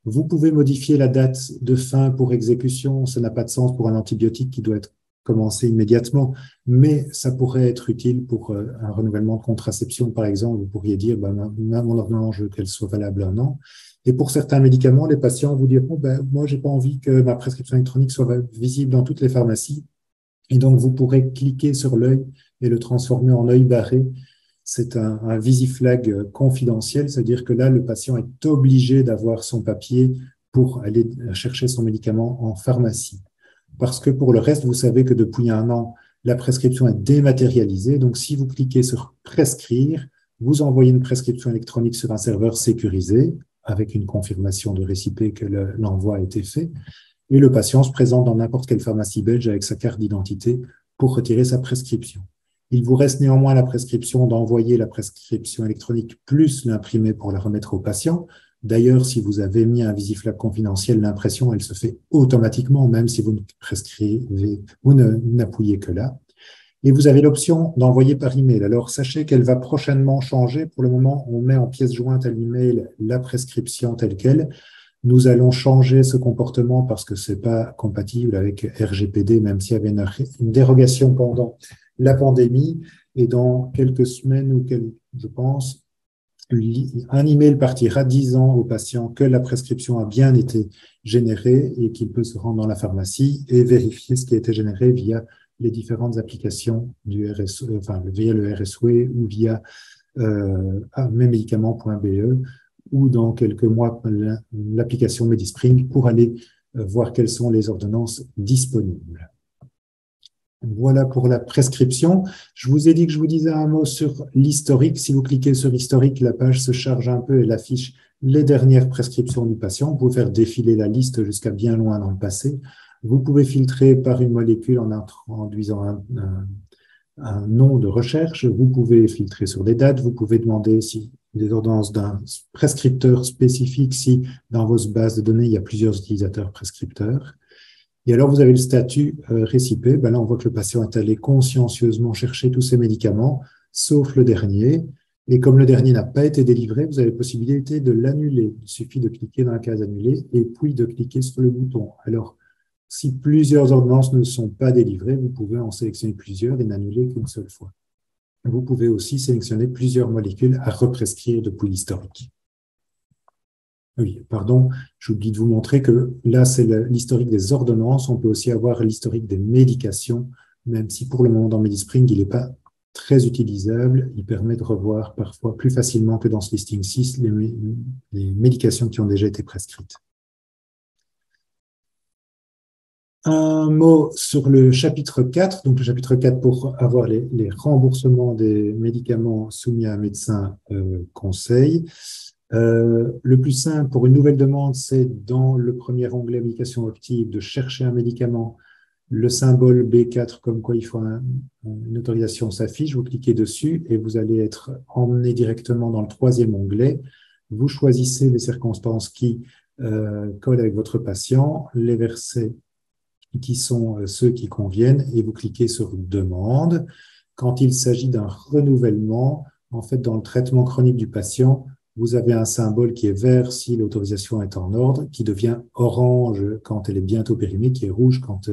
Vous pouvez modifier la date de fin pour exécution. Ça n'a pas de sens pour un antibiotique qui doit être commencé immédiatement, mais ça pourrait être utile pour un renouvellement de contraception, par exemple. Vous pourriez dire, mon ordonnance, je veux qu'elle soit valable 1 an. Et pour certains médicaments, les patients vous diront, moi, j'ai pas envie que ma prescription électronique soit visible dans toutes les pharmacies. Et donc, vous pourrez cliquer sur l'œil et le transformer en œil barré. C'est un VisiFlag confidentiel, c'est-à-dire que là, le patient est obligé d'avoir son papier pour aller chercher son médicament en pharmacie. Parce que pour le reste, vous savez que depuis 1 an, la prescription est dématérialisée. Donc, si vous cliquez sur « Prescrire », vous envoyez une prescription électronique sur un serveur sécurisé avec une confirmation de récipient que l'envoi a été fait. Et le patient se présente dans n'importe quelle pharmacie belge avec sa carte d'identité pour retirer sa prescription. Il vous reste néanmoins la prescription d'envoyer la prescription électronique plus l'imprimer pour la remettre au patient. D'ailleurs, si vous avez mis un VisiFlag confidentiel, l'impression, elle se fait automatiquement, même si vous ne prescrivez, vous n'appuyez que là. Et vous avez l'option d'envoyer par email. Alors, sachez qu'elle va prochainement changer. Pour le moment, on met en pièce jointe à l'email la prescription telle qu'elle. Nous allons changer ce comportement parce que ce n'est pas compatible avec RGPD, même s'il y avait une dérogation pendant la pandémie. Et dans quelques semaines je pense, un email partira disant au patient que la prescription a bien été générée et qu'il peut se rendre dans la pharmacie et vérifier ce qui a été généré via les différentes applications du RSE, via le RSE ou via mesmedicaments.be ou dans quelques mois l'application MediSpring pour aller voir quelles sont les ordonnances disponibles. Voilà pour la prescription. Je vous ai dit que je vous disais un mot sur l'historique. Si vous cliquez sur historique, la page se charge un peu et elle affiche les dernières prescriptions du patient. Vous pouvez faire défiler la liste jusqu'à bien loin dans le passé. Vous pouvez filtrer par une molécule en introduisant un nom de recherche. Vous pouvez filtrer sur des dates. Vous pouvez demander si des ordonnances d'un prescripteur spécifique si dans vos bases de données, il y a plusieurs utilisateurs prescripteurs. Et alors, vous avez le statut récipé. Ben là, on voit que le patient est allé consciencieusement chercher tous ses médicaments, sauf le dernier. Et comme le dernier n'a pas été délivré, vous avez la possibilité de l'annuler. Il suffit de cliquer dans la case annulée et puis de cliquer sur le bouton. Alors, si plusieurs ordonnances ne sont pas délivrées, vous pouvez en sélectionner plusieurs et n'annuler qu'une seule fois. Vous pouvez aussi sélectionner plusieurs molécules à represcrire depuis l'historique. Oui, pardon, j'oublie de vous montrer que là, c'est l'historique des ordonnances. On peut aussi avoir l'historique des médications, même si pour le moment, dans MediSpring, il n'est pas très utilisable. Il permet de revoir parfois plus facilement que dans ce listing 6 les médications qui ont déjà été prescrites. Un mot sur le chapitre 4. Donc, le chapitre 4 pour avoir les remboursements des médicaments soumis à un médecin conseil. Le plus simple pour une nouvelle demande, c'est dans le premier onglet médication active de chercher un médicament, le symbole B4 comme quoi il faut une autorisation s'affiche, vous cliquez dessus et vous allez être emmené directement dans le troisième onglet. Vous choisissez les circonstances qui collent avec votre patient, les versets qui sont ceux qui conviennent et vous cliquez sur demande. Quand il s'agit d'un renouvellement, en fait, dans le traitement chronique du patient, vous avez un symbole qui est vert si l'autorisation est en ordre, qui devient orange quand elle est bientôt périmée, qui est rouge quand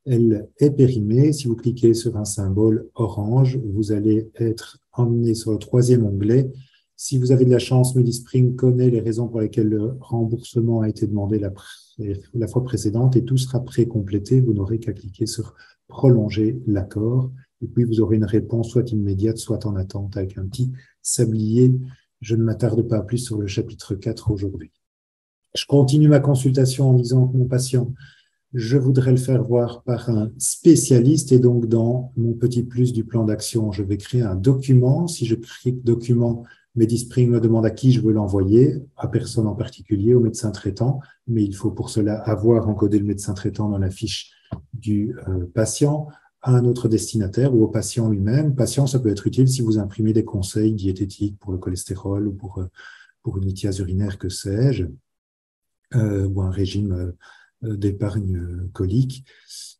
elle est périmée. Si vous cliquez sur un symbole orange, vous allez être emmené sur le troisième onglet. Si vous avez de la chance, MediSpring connaît les raisons pour lesquelles le remboursement a été demandé la fois précédente et tout sera pré-complété. Vous n'aurez qu'à cliquer sur prolonger l'accord et puis vous aurez une réponse soit immédiate, soit en attente avec un petit sablier. Je ne m'attarde pas plus sur le chapitre 4 aujourd'hui. Je continue ma consultation en disant que mon patient, je voudrais le faire voir par un spécialiste et donc dans mon petit plus du plan d'action, je vais créer un document. Si je clique document, MediSpring me demande à qui je veux l'envoyer, à personne en particulier, au médecin traitant, mais il faut pour cela avoir encodé le médecin traitant dans la fiche du patient, à un autre destinataire ou au patient lui-même. Patient, ça peut être utile si vous imprimez des conseils diététiques pour le cholestérol ou pour une lithiase urinaire, que sais-je, ou un régime d'épargne colique.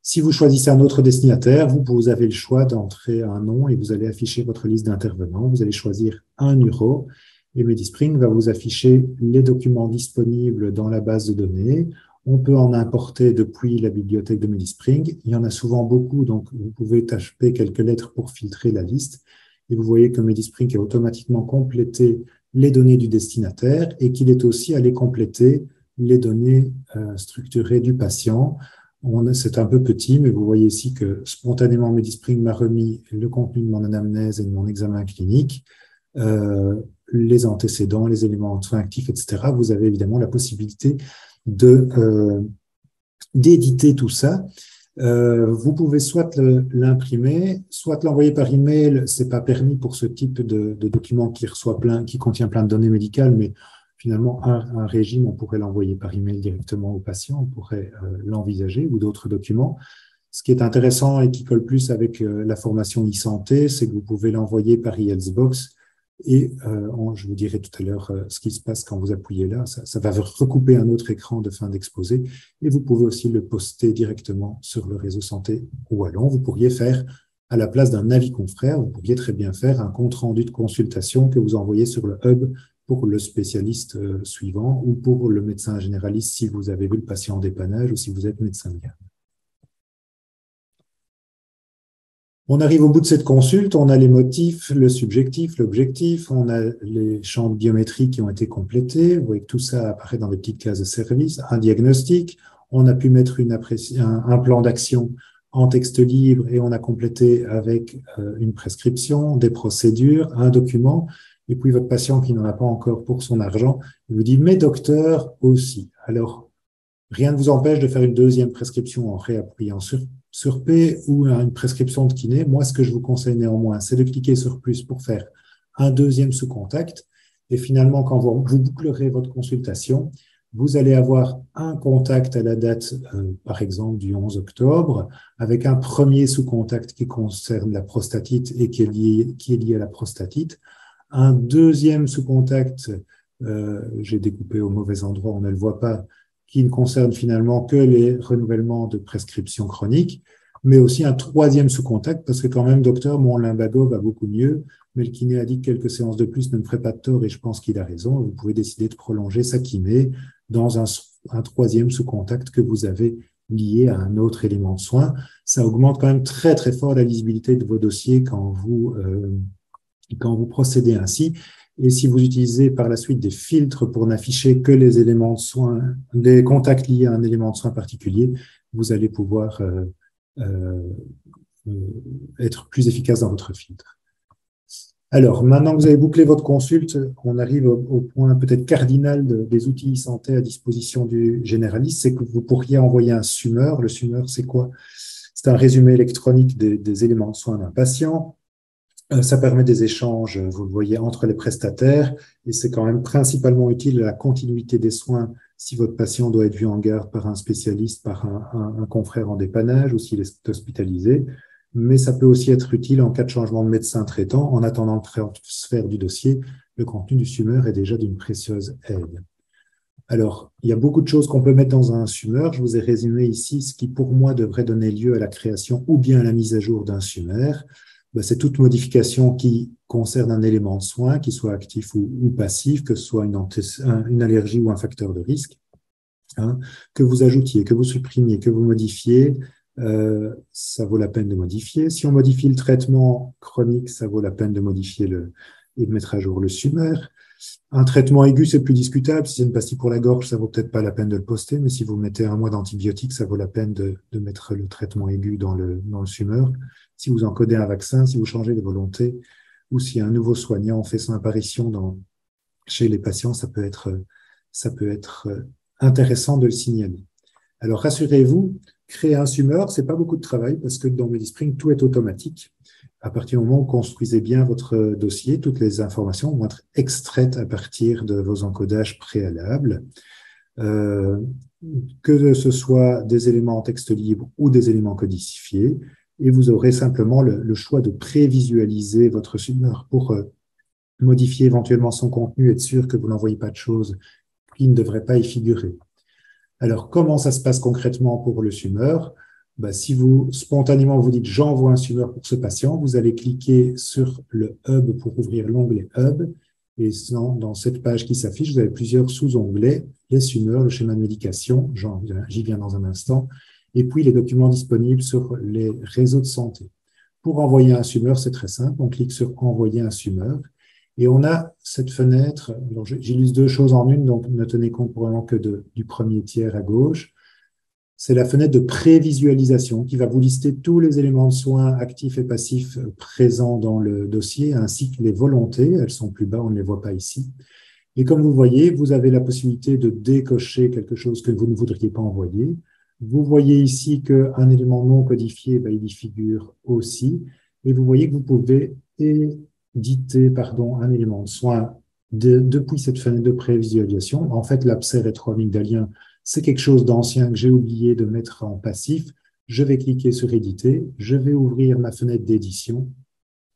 Si vous choisissez un autre destinataire, vous avez le choix d'entrer un nom et vous allez afficher votre liste d'intervenants. Vous allez choisir un numéro et MediSpring va vous afficher les documents disponibles dans la base de données. On peut en importer depuis la bibliothèque de MediSpring. Il y en a souvent beaucoup, donc vous pouvez taper quelques lettres pour filtrer la liste. Et vous voyez que MediSpring a automatiquement complété les données du destinataire et qu'il est aussi allé compléter les données structurées du patient. C'est un peu petit, mais vous voyez ici que spontanément, MediSpring m'a remis le contenu de mon anamnèse et de mon examen clinique, les antécédents, les éléments de soins actifs, etc. Vous avez évidemment la possibilité d'éditer tout ça. Vous pouvez soit l'imprimer, soit l'envoyer par email. C'est pas permis pour ce type de document qui contient plein de données médicales, mais finalement, un régime, on pourrait l'envoyer par email directement au patient, on pourrait l'envisager, ou d'autres documents. Ce qui est intéressant et qui colle plus avec la formation e-santé, c'est que vous pouvez l'envoyer par eHealthBox et je vous dirai tout à l'heure ce qui se passe quand vous appuyez là. Ça va recouper un autre écran de fin d'exposé et vous pouvez aussi le poster directement sur le réseau santé wallon. Vous pourriez faire, à la place d'un avis confrère, vous pourriez très bien faire un compte-rendu de consultation que vous envoyez sur le hub pour le spécialiste suivant ou pour le médecin généraliste si vous avez vu le patient en dépannage ou si vous êtes médecin de garde. On arrive au bout de cette consulte, on a les motifs, le subjectif, l'objectif, on a les champs de biométrie qui ont été complétés, vous voyez que tout ça apparaît dans des petites cases de service, un diagnostic, on a pu mettre un plan d'action en texte libre et on a complété avec une prescription, des procédures, un document. Et puis, votre patient qui n'en a pas encore pour son argent, il vous dit « mais docteur aussi ». Alors, rien ne vous empêche de faire une deuxième prescription en réappuyant sur P ou une prescription de kiné. Moi, ce que je vous conseille néanmoins, c'est de cliquer sur « plus » pour faire un deuxième sous-contact. Et finalement, quand vous bouclerez votre consultation, vous allez avoir un contact à la date, par exemple, du 11 octobre, avec un premier sous-contact qui concerne la prostatite et qui est lié à la prostatite, Un deuxième sous-contact, j'ai découpé au mauvais endroit, on ne le voit pas, qui ne concerne finalement que les renouvellements de prescriptions chroniques, mais aussi un troisième sous-contact, parce que quand même, docteur, mon lumbago va beaucoup mieux, mais le kiné a dit que quelques séances de plus ne me feraient pas de tort, et je pense qu'il a raison. Vous pouvez décider de prolonger sa kiné dans un troisième sous-contact que vous avez lié à un autre élément de soin. Ça augmente quand même très, très fort la lisibilité de vos dossiers quand vous procédez ainsi. Et si vous utilisez par la suite des filtres pour n'afficher que les éléments de soin, les contacts liés à un élément de soin particulier, vous allez pouvoir être plus efficace dans votre filtre. Alors, maintenant que vous avez bouclé votre consulte, on arrive au point peut-être cardinal des outils e-santé à disposition du généraliste, c'est que vous pourriez envoyer un summeur. Le summeur, c'est quoi? C'est un résumé électronique des éléments de soin d'un patient. Ça permet des échanges, vous le voyez, entre les prestataires, et c'est quand même principalement utile à la continuité des soins si votre patient doit être vu en garde par un spécialiste, par un confrère en dépannage, ou s'il est hospitalisé. Mais ça peut aussi être utile en cas de changement de médecin traitant. En attendant le transfert du dossier, le contenu du summeur est déjà d'une précieuse aide. Alors, il y a beaucoup de choses qu'on peut mettre dans un summeur. Je vous ai résumé ici ce qui, pour moi, devrait donner lieu à la création ou bien à la mise à jour d'un summeur. C'est toute modification qui concerne un élément de soin, qui soit actif ou passif, que ce soit une allergie ou un facteur de risque, hein, que vous ajoutiez, que vous supprimiez, que vous modifiez, ça vaut la peine de modifier. Si on modifie le traitement chronique, ça vaut la peine de modifier et de mettre à jour le summeur. Un traitement aigu, c'est plus discutable. Si c'est une pastille pour la gorge, ça vaut peut-être pas la peine de le poster, mais si vous mettez 1 mois d'antibiotiques, ça vaut la peine de mettre le traitement aigu dans le summeur. Si vous encodez un vaccin, si vous changez de volonté, ou si un nouveau soignant fait son apparition chez les patients, ça peut être intéressant de le signaler. Alors, rassurez-vous, créer un summeur, c'est pas beaucoup de travail parce que dans MediSpring, tout est automatique. À partir du moment où vous construisez bien votre dossier, toutes les informations vont être extraites à partir de vos encodages préalables. Que ce soit des éléments en texte libre ou des éléments codifiés, et vous aurez simplement le choix de prévisualiser votre summeur pour modifier éventuellement son contenu, être sûr que vous n'envoyez pas de choses qui ne devraient pas y figurer. Alors, comment ça se passe concrètement pour le summeur? Si vous, spontanément, vous dites « j'envoie un summeur pour ce patient », vous allez cliquer sur le Hub pour ouvrir l'onglet Hub. Et dans cette page qui s'affiche, vous avez plusieurs sous-onglets, les summeurs, le schéma de médication, j'y viens dans un instant, et puis les documents disponibles sur les réseaux de santé. Pour envoyer un summeur, c'est très simple, on clique sur « Envoyer un summeur ». Et on a cette fenêtre, j'illustre 2 choses en une, donc ne tenez compte vraiment que du premier tiers à gauche. C'est la fenêtre de prévisualisation qui va vous lister tous les éléments de soins actifs et passifs présents dans le dossier, ainsi que les volontés. Elles sont plus bas, on ne les voit pas ici. Et comme vous voyez, vous avez la possibilité de décocher quelque chose que vous ne voudriez pas envoyer. Vous voyez ici qu'un élément non codifié, il y figure aussi. Et vous voyez que vous pouvez éditer un élément de soin depuis cette fenêtre de prévisualisation. En fait, l'abcès rétro-amygdalien, c'est quelque chose d'ancien que j'ai oublié de mettre en passif. Je vais cliquer sur éditer, je vais ouvrir ma fenêtre d'édition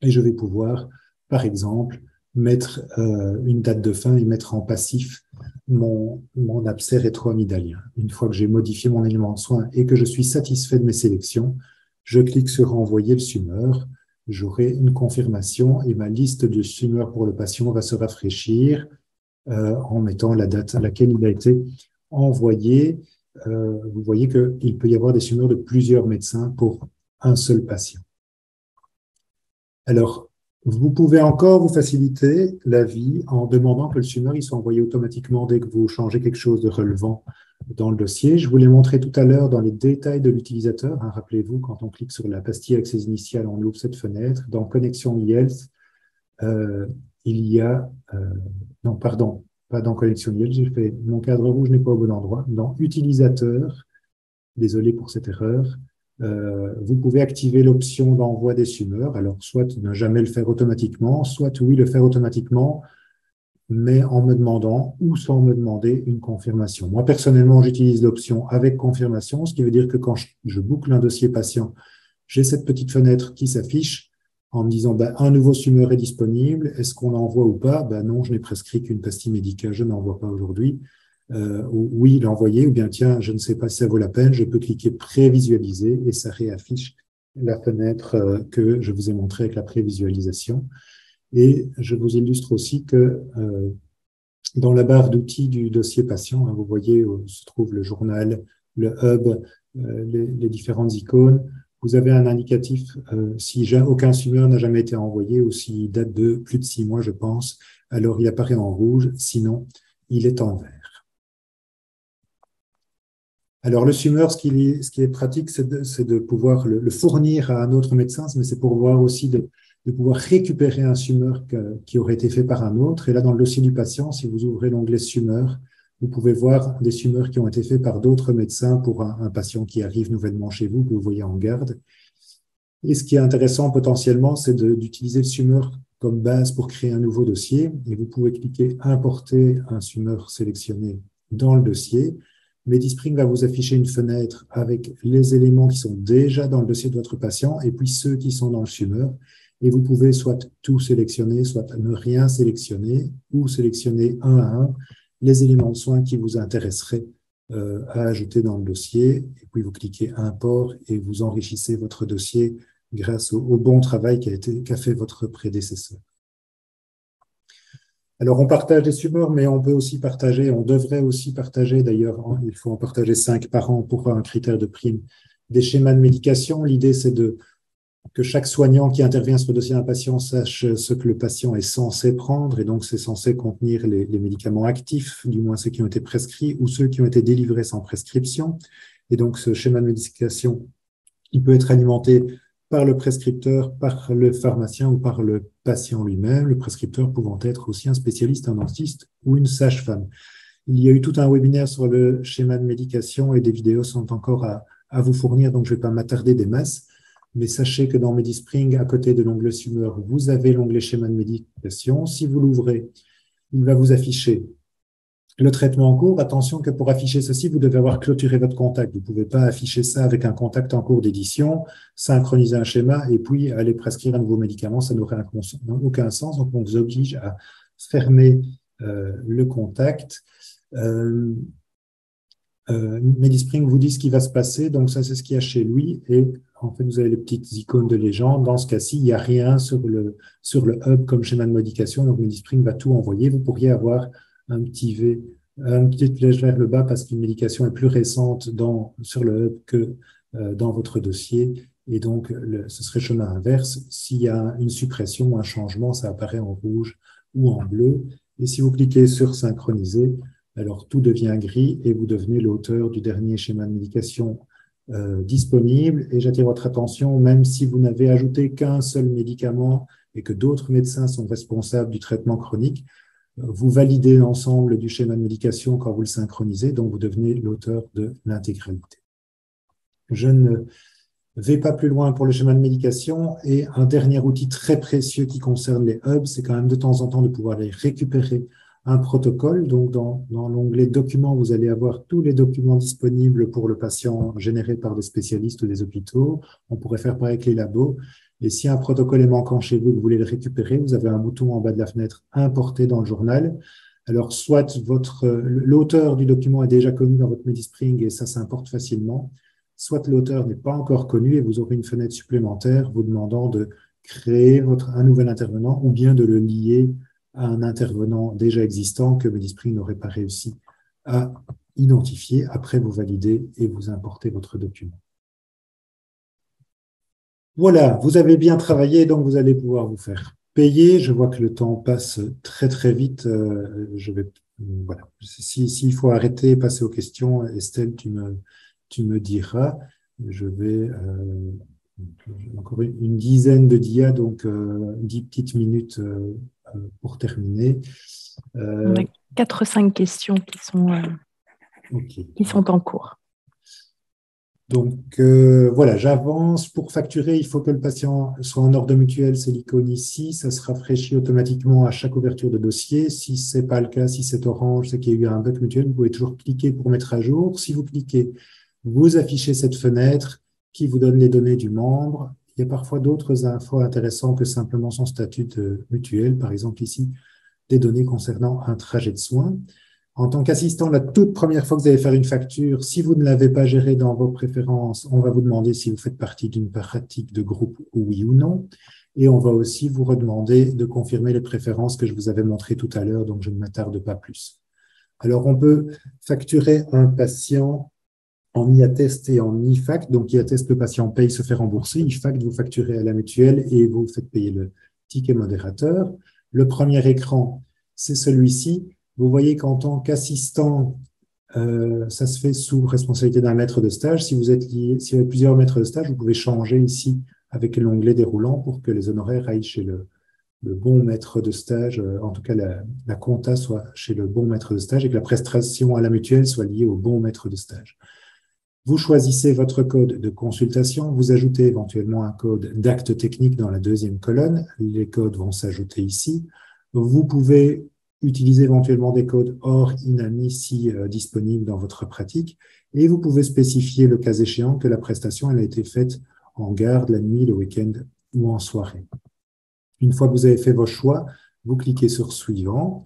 et je vais pouvoir, par exemple, mettre une date de fin et mettre en passif mon abcès rétro-amygdalien. Une fois que j'ai modifié mon élément de soin et que je suis satisfait de mes sélections, je clique sur envoyer le summeur. J'aurai une confirmation et ma liste de summeurs pour le patient va se rafraîchir en mettant la date à laquelle il a été envoyé. Vous voyez qu'il peut y avoir des summeurs de plusieurs médecins pour un seul patient. Alors, vous pouvez encore vous faciliter la vie en demandant que le summeur soit envoyé automatiquement dès que vous changez quelque chose de relevant dans le dossier. Je vous l'ai montré tout à l'heure dans les détails de l'utilisateur. Rappelez-vous, quand on clique sur la pastille accès initial, on ouvre cette fenêtre. Dans Connexion eHealth, il y a... non, pardon, pas dans Connexion eHealth, j'ai fait mon cadre rouge n'est pas au bon endroit. Dans Utilisateur, désolé pour cette erreur, vous pouvez activer l'option d'envoi des summeurs. Alors, soit ne jamais le faire automatiquement, soit oui, le faire automatiquement, mais en me demandant ou sans me demander une confirmation. Moi, personnellement, j'utilise l'option avec confirmation, ce qui veut dire que quand je boucle un dossier patient, j'ai cette petite fenêtre qui s'affiche. en me disant un nouveau sumeur est disponible, est-ce qu'on l'envoie ou pas? Non, je n'ai prescrit qu'une pastille médicale, je n'envoie pas aujourd'hui. Ou oui, l'envoyer, ou bien tiens, je ne sais pas si ça vaut la peine, je peux cliquer prévisualiser et ça réaffiche la fenêtre que je vous ai montrée avec la prévisualisation. Et je vous illustre aussi que dans la barre d'outils du dossier patient, vous voyez où se trouve le journal, le hub, les différentes icônes. Vous avez un indicatif si aucun sumeur n'a jamais été envoyé ou s'il date de plus de 6 mois, je pense, alors il apparaît en rouge, sinon il est en vert. Alors, le sumeur, ce qui est pratique, c'est de pouvoir le fournir à un autre médecin, mais c'est pour voir aussi de pouvoir récupérer un sumeur qui aurait été fait par un autre. Et là, dans le dossier du patient, si vous ouvrez l'onglet sumeur, vous pouvez voir des sumeurs qui ont été faits par d'autres médecins pour un patient qui arrive nouvellement chez vous, que vous voyez en garde. Et ce qui est intéressant potentiellement, c'est d'utiliser le sumeur comme base pour créer un nouveau dossier. Et vous pouvez cliquer « Importer un sumeur sélectionné dans le dossier ». MediSpring va vous afficher une fenêtre avec les éléments qui sont déjà dans le dossier de votre patient et puis ceux qui sont dans le sumeur. Et vous pouvez soit tout sélectionner, soit ne rien sélectionner ou sélectionner un à un les éléments de soins qui vous intéresseraient à ajouter dans le dossier. Et puis vous cliquez Import et vous enrichissez votre dossier grâce au bon travail qu'a fait votre prédécesseur. Alors, on partage des sumeurs, mais on peut aussi partager, on devrait aussi partager, d'ailleurs, il faut en partager 5 par an pour un critère de prime, des schémas de médication. L'idée, c'est que chaque soignant qui intervient sur le dossier d'un patient sache ce que le patient est censé prendre, et donc c'est censé contenir les médicaments actifs, du moins ceux qui ont été prescrits ou ceux qui ont été délivrés sans prescription. Et donc, ce schéma de médication, il peut être alimenté par le prescripteur, par le pharmacien ou par le patient lui-même, le prescripteur pouvant être aussi un spécialiste, un dentiste ou une sage-femme. Il y a eu tout un webinaire sur le schéma de médication et des vidéos sont encore à vous fournir, donc je ne vais pas m'attarder des masses, mais sachez que dans MediSpring, à côté de l'onglet Sumeur, vous avez l'onglet schéma de médication. Si vous l'ouvrez, il va vous afficher le traitement en cours. Attention que pour afficher ceci, vous devez avoir clôturé votre contact. Vous ne pouvez pas afficher ça avec un contact en cours d'édition, synchroniser un schéma et puis aller prescrire un nouveau médicament. Ça n'aurait aucun sens. Donc, on vous oblige à fermer le contact. MediSpring vous dit ce qui va se passer. Donc, ça, c'est ce qu'il y a chez lui. Et en fait, vous avez les petites icônes de légende. Dans ce cas-ci, il n'y a rien sur le hub comme schéma de médication. Donc, MediSpring va tout envoyer. Vous pourriez avoir un petit flèche vers le bas parce qu'une médication est plus récente sur le hub que dans votre dossier. Et donc, ce serait chemin inverse. S'il y a une suppression ou un changement, ça apparaît en rouge ou en bleu. Et si vous cliquez sur synchroniser, alors tout devient gris et vous devenez l'auteur du dernier schéma de médication disponible. Et j'attire votre attention, même si vous n'avez ajouté qu'un seul médicament et que d'autres médecins sont responsables du traitement chronique, vous validez l'ensemble du schéma de médication quand vous le synchronisez, donc vous devenez l'auteur de l'intégralité. Je ne vais pas plus loin pour le schéma de médication et un dernier outil très précieux qui concerne les hubs, c'est quand même de temps en temps de pouvoir aller récupérer un protocole. Donc, dans l'onglet documents, vous allez avoir tous les documents disponibles pour le patient générés par des spécialistes ou des hôpitaux. On pourrait faire pareil avec les labos. Et si un protocole est manquant chez vous, vous voulez le récupérer, vous avez un bouton en bas de la fenêtre « Importer dans le journal ». Alors, soit l'auteur du document est déjà connu dans votre MediSpring et ça s'importe facilement, soit l'auteur n'est pas encore connu et vous aurez une fenêtre supplémentaire vous demandant de créer un nouvel intervenant ou bien de le lier à un intervenant déjà existant que MediSpring n'aurait pas réussi à identifier. Après, vous validez et vous importez votre document. Voilà, vous avez bien travaillé, donc vous allez pouvoir vous faire payer. Je vois que le temps passe très, très vite. Voilà. S'il faut arrêter, passer aux questions, Estelle, tu me diras. Je vais encore une dizaine de dias, donc 10 petites minutes pour terminer. On a 4 ou 5 questions qui sont en cours. Donc, voilà, j'avance. Pour facturer, il faut que le patient soit en ordre mutuel, c'est l'icône ici. Ça se rafraîchit automatiquement à chaque ouverture de dossier. Si ce n'est pas le cas, si c'est orange, c'est qu'il y a eu un bug mutuel, vous pouvez toujours cliquer pour mettre à jour. Si vous cliquez, vous affichez cette fenêtre qui vous donne les données du membre il y a parfois d'autres infos intéressantes que simplement son statut de mutuelle, par exemple ici, des données concernant un trajet de soins. En tant qu'assistant, la toute première fois que vous allez faire une facture, si vous ne l'avez pas gérée dans vos préférences, on va vous demander si vous faites partie d'une pratique de groupe, oui ou non. Et on va aussi vous redemander de confirmer les préférences que je vous avais montrées tout à l'heure, donc je ne m'attarde pas plus. Alors, on peut facturer un patient en IATEST et en IFACT. Donc, IATEST, le patient paye, se fait rembourser. IFACT, vous facturez à la mutuelle et vous faites payer le ticket modérateur. Le premier écran, c'est celui-ci. Vous voyez qu'en tant qu'assistant, ça se fait sous responsabilité d'un maître de stage. Si vous êtes lié, si vous avez plusieurs maîtres de stage, vous pouvez changer ici avec l'onglet déroulant pour que les honoraires aillent chez le bon maître de stage, en tout cas la compta soit chez le bon maître de stage et que la prestation à la mutuelle soit liée au bon maître de stage. Vous choisissez votre code de consultation, vous ajoutez éventuellement un code d'acte technique dans la deuxième colonne. Les codes vont s'ajouter ici. Vous pouvez utiliser éventuellement des codes hors INAMI si disponibles dans votre pratique. Et vous pouvez spécifier, le cas échéant, que la prestation elle a été faite en garde, la nuit, le week-end ou en soirée. Une fois que vous avez fait vos choix, vous cliquez sur « Suivant ».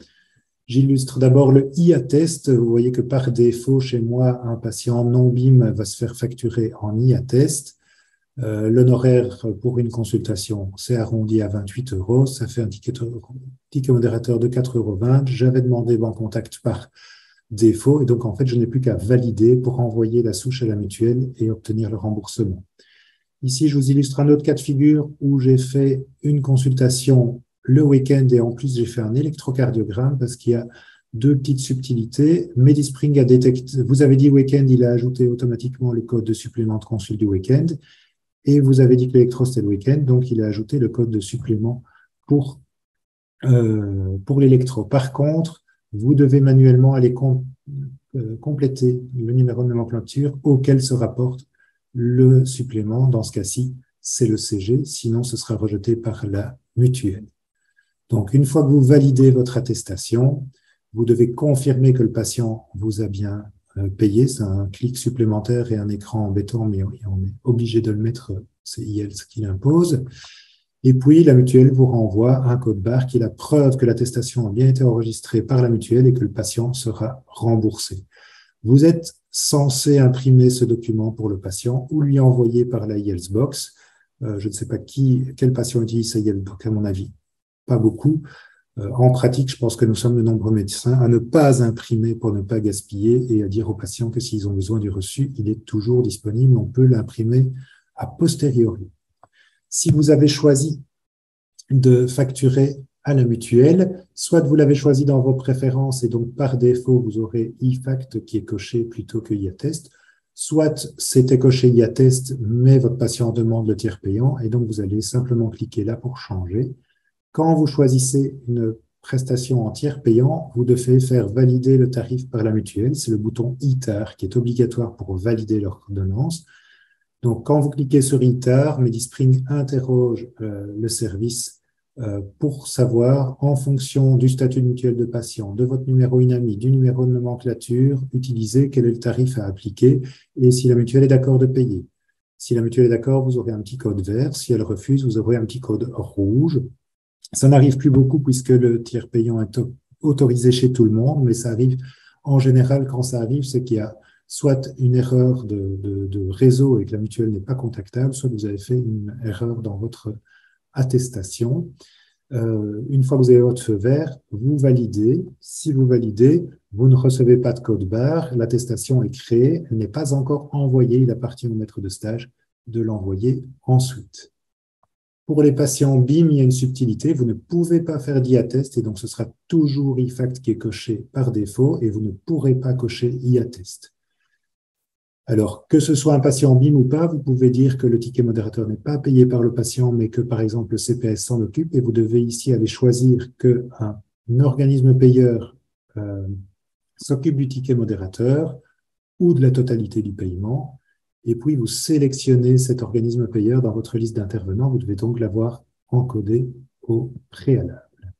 J'illustre d'abord le IATEST. Vous voyez que par défaut, chez moi, un patient non BIM va se faire facturer en IATEST. L'honoraire pour une consultation, c'est arrondi à 28 €. Ça fait un ticket modérateur de 4,20 €. J'avais demandé Bancontact par défaut. Et donc, en fait, je n'ai plus qu'à valider pour envoyer la souche à la mutuelle et obtenir le remboursement. Ici, je vous illustre un autre cas de figure où j'ai fait une consultation le week-end et en plus, j'ai fait un électrocardiogramme parce qu'il y a deux petites subtilités. Medispring a détecté, vous avez dit week-end, il a ajouté automatiquement le code de supplément de consul du week-end et vous avez dit que l'électro c'était le week-end, donc il a ajouté le code de supplément pour l'électro. Par contre, vous devez manuellement aller compléter le numéro de nomenclature auquel se rapporte le supplément. Dans ce cas-ci, c'est le CG, sinon ce sera rejeté par la mutuelle. Donc, une fois que vous validez votre attestation, vous devez confirmer que le patient vous a bien payé. C'est un clic supplémentaire et un écran embêtant, mais on est obligé de le mettre, c'est IELTS qui l'impose. Et puis, la mutuelle vous renvoie un code barre qui est la preuve que l'attestation a bien été enregistrée par la mutuelle et que le patient sera remboursé. Vous êtes censé imprimer ce document pour le patient ou lui envoyer par la IELTS Box. Je ne sais pas quel patient utilise sa IELTS Box, à mon avis. Pas beaucoup. En pratique, je pense que nous sommes de nombreux médecins à ne pas imprimer pour ne pas gaspiller et à dire aux patients que s'ils ont besoin du reçu, il est toujours disponible. On peut l'imprimer a posteriori. Si vous avez choisi de facturer à la mutuelle, soit vous l'avez choisi dans vos préférences et donc par défaut, vous aurez IFACT qui est coché plutôt que IATEST, soit c'était coché IATEST, mais votre patient demande le tiers payant et donc vous allez simplement cliquer là pour changer. Quand vous choisissez une prestation en tiers payant, vous devez faire valider le tarif par la mutuelle. C'est le bouton ITAR qui est obligatoire pour valider l'ordonnance. Donc, quand vous cliquez sur ITAR, Medispring interroge le service pour savoir, en fonction du statut de mutuelle de patient, de votre numéro INAMI, du numéro de nomenclature, utiliser quel est le tarif à appliquer et si la mutuelle est d'accord de payer. Si la mutuelle est d'accord, vous aurez un petit code vert. Si elle refuse, vous aurez un petit code rouge. Ça n'arrive plus beaucoup puisque le tiers payant est autorisé chez tout le monde, mais ça arrive en général, quand ça arrive, c'est qu'il y a soit une erreur de réseau et que la mutuelle n'est pas contactable, soit vous avez fait une erreur dans votre attestation. Une fois que vous avez votre feu vert, vous validez. Si vous validez, vous ne recevez pas de code barre, l'attestation est créée, elle n'est pas encore envoyée, il appartient au maître de stage de l'envoyer ensuite. Pour les patients BIM, il y a une subtilité. Vous ne pouvez pas faire d'IATEST et donc ce sera toujours IFACT qui est coché par défaut et vous ne pourrez pas cocher IATEST. Alors, que ce soit un patient BIM ou pas, vous pouvez dire que le ticket modérateur n'est pas payé par le patient, mais que, par exemple, le CPS s'en occupe et vous devez ici aller choisir qu'un organisme payeur s'occupe du ticket modérateur ou de la totalité du paiement. Et puis, vous sélectionnez cet organisme payeur dans votre liste d'intervenants. Vous devez donc l'avoir encodé au préalable.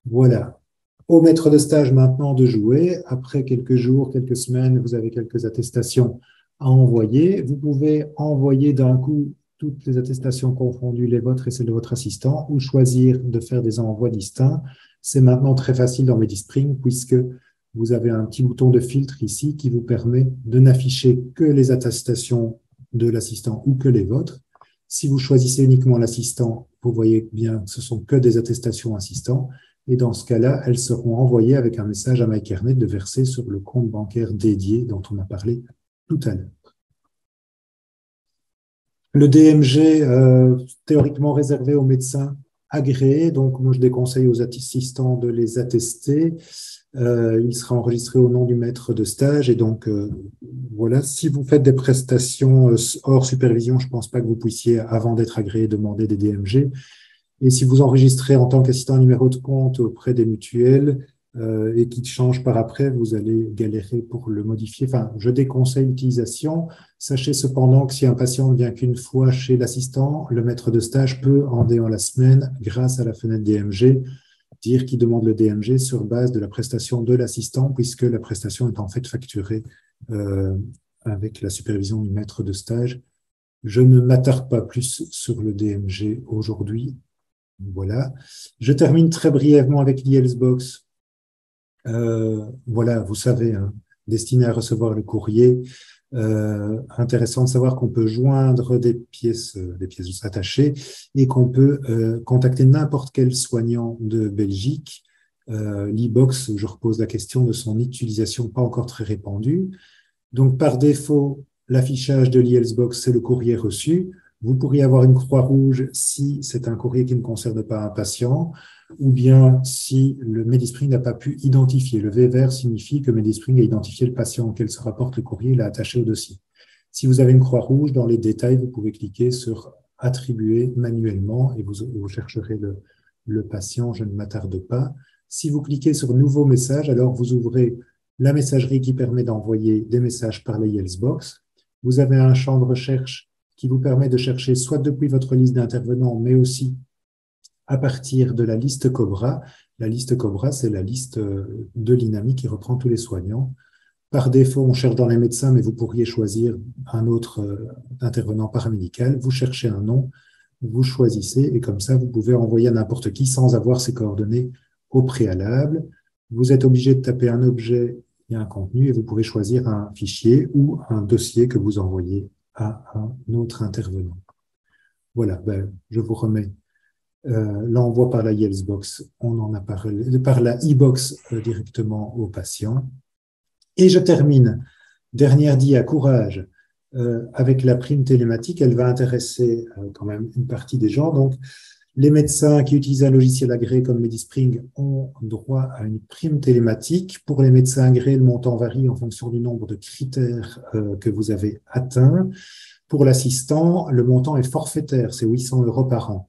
Voilà. Au maître de stage maintenant de jouer. Après quelques jours, quelques semaines, vous avez quelques attestations à envoyer. Vous pouvez envoyer d'un coup toutes les attestations confondues, les vôtres et celles de votre assistant, ou choisir de faire des envois distincts. C'est maintenant très facile dans MediSpring puisque vous avez un petit bouton de filtre ici qui vous permet de n'afficher que les attestations de l'assistant ou que les vôtres. Si vous choisissez uniquement l'assistant, vous voyez bien que ce sont que des attestations assistants. Et dans ce cas-là, elles seront envoyées avec un message à MyCarenet de verser sur le compte bancaire dédié dont on a parlé tout à l'heure. Le DMG, théoriquement réservé aux médecins agréés, donc moi je déconseille aux assistants de les attester. Il sera enregistré au nom du maître de stage et donc voilà, si vous faites des prestations hors supervision, je ne pense pas que vous puissiez, avant d'être agréé, demander des DMG. Et si vous enregistrez en tant qu'assistant numéro de compte auprès des mutuelles et qu'il change par après, vous allez galérer pour le modifier. Enfin, je déconseille l'utilisation. Sachez cependant que si un patient ne vient qu'une fois chez l'assistant, le maître de stage peut, en déant la semaine, grâce à la fenêtre DMG, dire qu'il demande le DMG sur base de la prestation de l'assistant, puisque la prestation est en fait facturée avec la supervision du maître de stage. Je ne m'attarde pas plus sur le DMG aujourd'hui. Voilà. Je termine très brièvement avec l'IELTS-Box. Voilà, vous savez, hein, destiné à recevoir le courrier. Intéressant de savoir qu'on peut joindre des pièces attachées et qu'on peut contacter n'importe quel soignant de Belgique. L'e-Box, je repose la question de son utilisation pas encore très répandue. Donc, par défaut, l'affichage de l'IELTS-Box, c'est le courrier reçu. Vous pourriez avoir une croix rouge si c'est un courrier qui ne concerne pas un patient, ou bien si le MediSpring n'a pas pu identifier. Le V vert signifie que MediSpring a identifié le patient auquel se rapporte le courrier et l'a attaché au dossier. Si vous avez une croix rouge, dans les détails, vous pouvez cliquer sur « Attribuer manuellement » et vous chercherez le patient, je ne m'attarde pas. Si vous cliquez sur « Nouveau message », alors vous ouvrez la messagerie qui permet d'envoyer des messages par l'IELTS-Box. Vous avez un champ de recherche qui vous permet de chercher soit depuis votre liste d'intervenants, mais aussi à partir de la liste Cobra. La liste Cobra, c'est la liste de l'INAMI qui reprend tous les soignants. Par défaut, on cherche dans les médecins, mais vous pourriez choisir un autre intervenant paramédical. Vous cherchez un nom, vous choisissez, et comme ça, vous pouvez envoyer à n'importe qui sans avoir ses coordonnées au préalable. Vous êtes obligé de taper un objet et un contenu, et vous pouvez choisir un fichier ou un dossier que vous envoyez à un autre intervenant. Voilà, je vous remets l'envoi par la IELTS-Box, on en a parlé, par la e-box directement au patient. Et je termine, dernière dia, courage, avec la prime télématique. Elle va intéresser quand même une partie des gens. Donc, les médecins qui utilisent un logiciel agréé comme MediSpring ont droit à une prime télématique. Pour les médecins agréés, le montant varie en fonction du nombre de critères que vous avez atteints. Pour l'assistant, le montant est forfaitaire, c'est 800 € par an.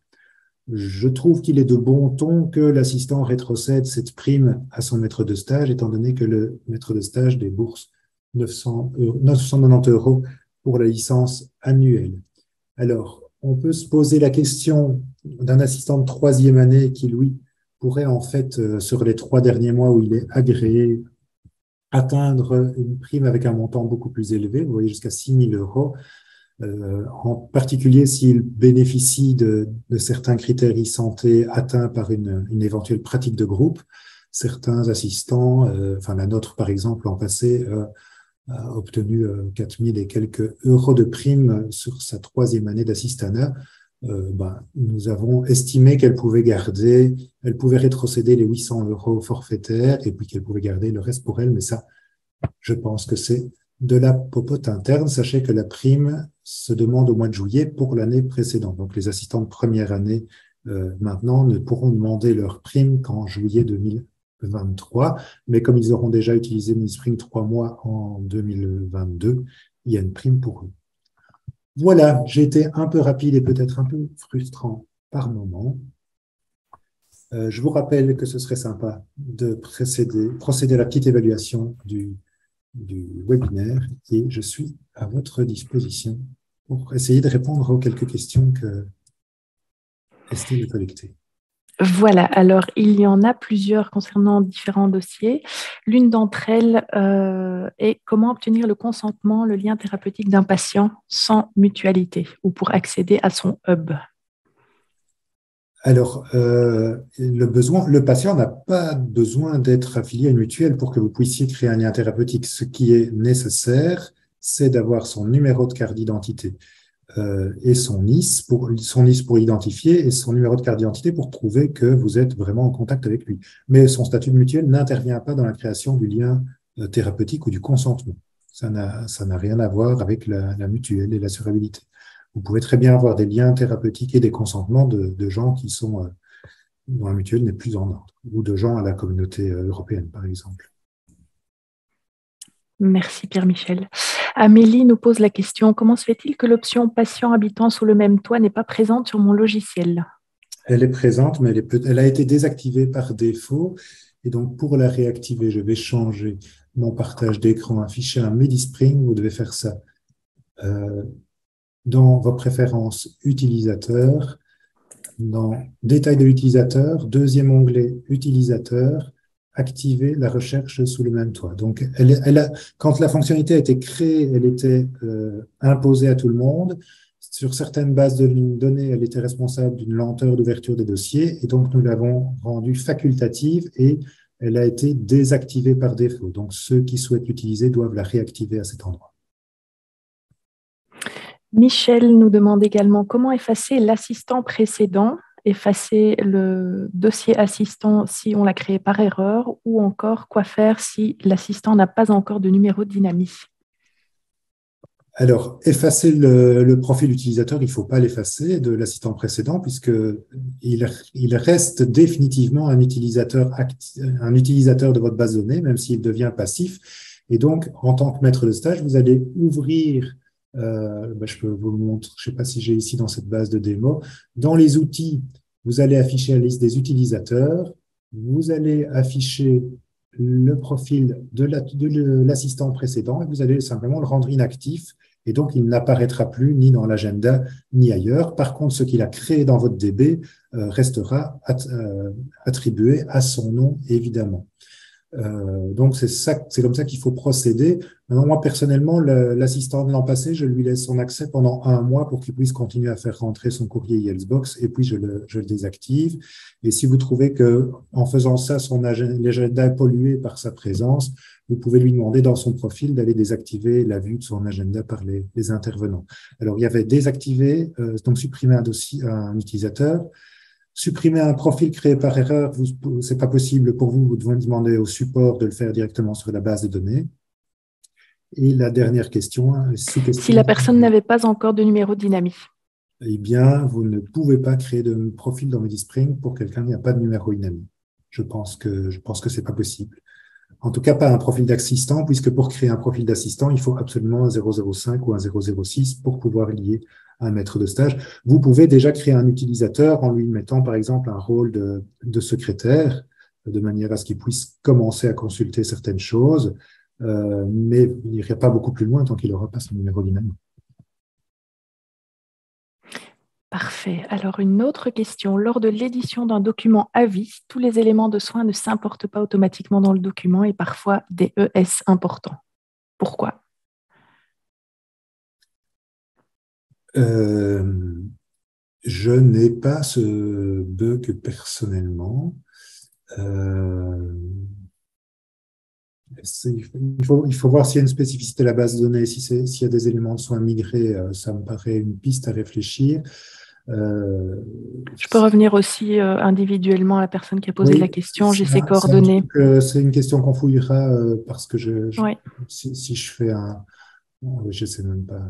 Je trouve qu'il est de bon ton que l'assistant rétrocède cette prime à son maître de stage, étant donné que le maître de stage débourse 990 € pour la licence annuelle. Alors, on peut se poser la question d'un assistant de troisième année qui, lui, pourrait en fait, sur les 3 derniers mois où il est agréé, atteindre une prime avec un montant beaucoup plus élevé, vous voyez, jusqu'à 6 000 €. En particulier s'il bénéficie de certains critères e-santé atteints par une éventuelle pratique de groupe. Certains assistants, enfin la nôtre par exemple, l'an passé, a obtenu 4 000 et quelques € de prime sur sa 3e année d'assistanat. Nous avons estimé qu'elle pouvait rétrocéder les 800 € forfaitaires et puis qu'elle pouvait garder le reste pour elle, mais ça, je pense que c'est de la popote interne. Sachez que la prime se demande au mois de juillet pour l'année précédente. Donc, les assistants de première année maintenant ne pourront demander leur prime qu'en juillet 2023. Mais comme ils auront déjà utilisé MediSpring 3 mois en 2022, il y a une prime pour eux. Voilà, j'ai été un peu rapide et peut-être un peu frustrant par moment. Je vous rappelle que ce serait sympa de procéder à la petite évaluation du webinaire et je suis à votre disposition pour essayer de répondre aux quelques questions que Estelle a collectées. Voilà, alors il y en a plusieurs concernant différents dossiers. L'une d'entre elles est comment obtenir le consentement, le lien thérapeutique d'un patient sans mutualité ou pour accéder à son hub. Alors, le patient n'a pas besoin d'être affilié à une mutuelle pour que vous puissiez créer un lien thérapeutique. Ce qui est nécessaire, c'est d'avoir son numéro de carte d'identité et son NIS pour identifier et son numéro de carte d'identité pour prouver que vous êtes vraiment en contact avec lui. Mais son statut de mutuelle n'intervient pas dans la création du lien thérapeutique ou du consentement. Ça n'a rien à voir avec la mutuelle et l'assurabilité. Vous pouvez très bien avoir des liens thérapeutiques et des consentements de gens qui sont dont la mutuelle n'est plus en ordre, ou de gens à la communauté européenne, par exemple. Merci Pierre-Michel. Amélie nous pose la question, comment se fait-il que l'option patient habitant sous le même toit n'est pas présente sur mon logiciel? Elle est présente, mais elle a été désactivée par défaut. Et donc, pour la réactiver, je vais changer mon partage d'écran, afficher un MediSpring. Vous devez faire ça dans vos préférences utilisateurs, dans détail de l'utilisateur, deuxième onglet utilisateur, activer la recherche sous le même toit. Donc, quand la fonctionnalité a été créée, elle était imposée à tout le monde. Sur certaines bases de données, elle était responsable d'une lenteur d'ouverture des dossiers et donc nous l'avons rendue facultative et elle a été désactivée par défaut. Donc, ceux qui souhaitent l'utiliser doivent la réactiver à cet endroit. Michel nous demande également comment effacer l'assistant précédent, effacer le dossier assistant si on l'a créé par erreur ou encore quoi faire si l'assistant n'a pas encore de numéro de dynamique. Alors, effacer le profil utilisateur, il ne faut pas l'effacer de l'assistant précédent puisqu'il reste définitivement un utilisateur de votre base de données, même s'il devient passif. Et donc, en tant que maître de stage, vous allez ouvrir, je peux vous le montrer, je ne sais pas si j'ai ici dans cette base de démo, dans les outils, vous allez afficher la liste des utilisateurs, vous allez afficher le profil de l'assistant précédent et vous allez simplement le rendre inactif et donc il n'apparaîtra plus ni dans l'agenda ni ailleurs. Par contre, ce qu'il a créé dans votre DB restera attribué à son nom, évidemment. Donc, c'est comme ça qu'il faut procéder. Maintenant, moi, personnellement, l'assistant de l'an passé, je lui laisse son accès pendant 1 mois pour qu'il puisse continuer à faire rentrer son courrier Yeltsbox et puis je le désactive. Et si vous trouvez que en faisant ça, l'agenda est pollué par sa présence, vous pouvez lui demander dans son profil d'aller désactiver la vue de son agenda par les intervenants. Alors, il y avait désactiver, donc supprimer un utilisateur. Supprimer un profil créé par erreur, ce n'est pas possible pour vous, vous devez demander au support de le faire directement sur la base de données. Et la dernière question, si la personne n'avait pas encore de numéro dynamique. Eh bien, vous ne pouvez pas créer de profil dans MediSpring pour quelqu'un qui n'a pas de numéro dynamique. Je pense que ce n'est pas possible. En tout cas, pas un profil d'assistant, puisque pour créer un profil d'assistant, il faut absolument un 005 ou un 006 pour pouvoir lier un maître de stage. Vous pouvez déjà créer un utilisateur en lui mettant, par exemple, un rôle de secrétaire, de manière à ce qu'il puisse commencer à consulter certaines choses, mais il n'ira pas beaucoup plus loin tant qu'il n'aura pas son numéro dynamique. Parfait. Alors, une autre question. Lors de l'édition d'un document avis, tous les éléments de soins ne s'importent pas automatiquement dans le document et parfois des ES importants. Pourquoi ? Je n'ai pas ce bug personnellement. Il faut voir s'il y a une spécificité de la base de données. S'il y a des éléments de soins migrés, ça me paraît une piste à réfléchir. Je peux revenir aussi individuellement à la personne qui a posé la question. J'ai ses coordonnées. C'est une question qu'on fouillera parce que oui. si je fais je ne sais même pas.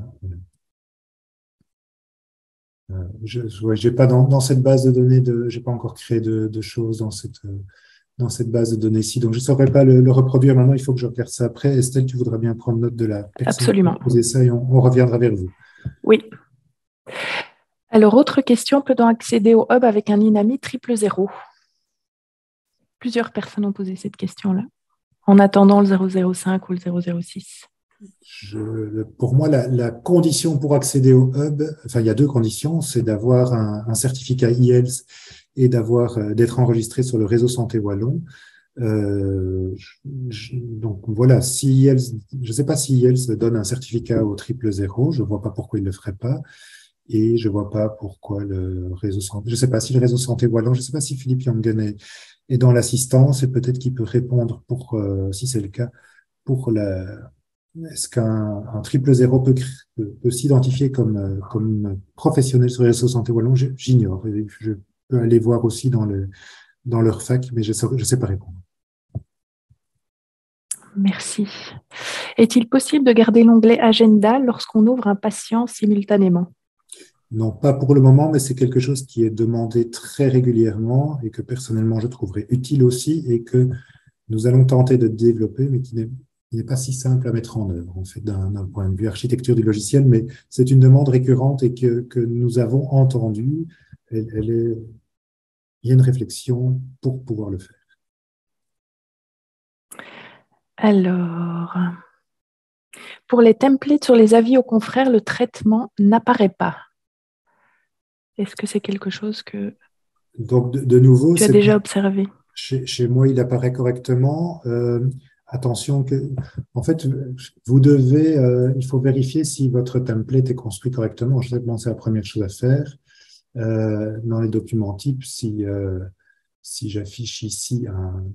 J'ai pas dans cette base de données, j'ai pas encore créé de choses dans cette base de données-ci. Donc, je ne saurais pas le reproduire maintenant. Il faut que je regarde ça après. Estelle, tu voudras bien prendre note de la personne Absolument. qui a posé ça et on reviendra vers vous. Oui. Alors, autre question, peut-on accéder au hub avec un INAMI 000? Plusieurs personnes ont posé cette question-là, en attendant le 005 ou le 006. Pour moi, la condition pour accéder au hub, enfin, il y a 2 conditions, c'est d'avoir un certificat IELTS et d'être enregistré sur le réseau Santé Wallon. Donc voilà, je ne sais pas si IELTS donne un certificat au 000, je ne vois pas pourquoi il ne le ferait pas. Et je ne vois pas pourquoi le réseau santé. Je ne sais pas si le réseau santé wallon, je ne sais pas si Philippe Yangen est dans l'assistance et peut-être qu'il peut répondre si c'est le cas, est-ce qu'un 000 peut s'identifier comme professionnel sur le réseau santé wallon? J'ignore. Je peux aller voir aussi dans leur fac, mais je ne sais pas répondre. Merci. Est-il possible de garder l'onglet Agenda lorsqu'on ouvre un patient simultanément? Non, pas pour le moment, mais c'est quelque chose qui est demandé très régulièrement et que personnellement je trouverais utile aussi et que nous allons tenter de développer, mais qui n'est pas si simple à mettre en œuvre, en fait, d'un point de vue architecture du logiciel, mais c'est une demande récurrente et que nous avons entendue. Il y a une réflexion pour pouvoir le faire. Alors, pour les templates sur les avis aux confrères, le traitement n'apparaît pas. Est-ce que c'est quelque chose que Donc, de nouveau, tu as déjà observé? Chez moi, il apparaît correctement. Attention en fait, il faut vérifier si votre template est construit correctement. Je sais que c'est la première chose à faire. Dans les documents types, si j'affiche ici un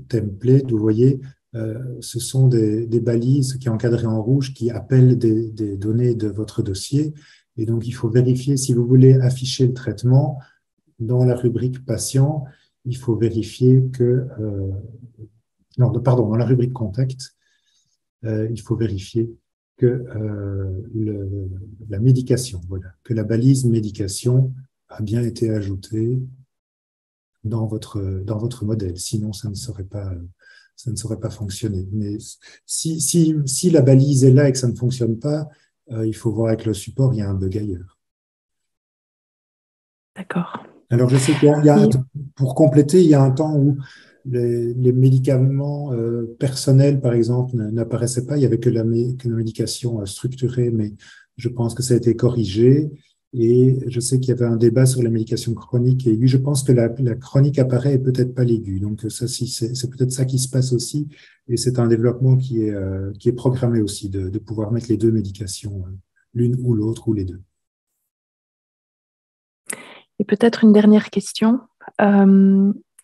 template, vous voyez, ce sont des balises qui sont encadrées en rouge qui appellent des données de votre dossier. Et donc, il faut vérifier si vous voulez afficher le traitement dans la rubrique patient, il faut vérifier dans la rubrique contact, il faut vérifier que la médication, que la balise médication a bien été ajoutée dans votre modèle. Sinon, ça ne saurait pas fonctionner. Mais si la balise est là et que ça ne fonctionne pas, il faut voir avec le support, il y a un bug ailleurs. D'accord. Alors, je sais pour compléter, il y a un temps où les médicaments personnels, par exemple, n'apparaissaient pas. Il n'y avait que la médication structurée, mais je pense que ça a été corrigé. Et je sais qu'il y avait un débat sur la médication chronique et aiguë. Je pense que la chronique apparaît et peut-être pas l'aiguë. Donc, ça, c'est peut-être ça qui se passe aussi. Et c'est un développement qui est programmé aussi, de pouvoir mettre les deux médications, l'une ou l'autre ou les deux. Et peut-être une dernière question.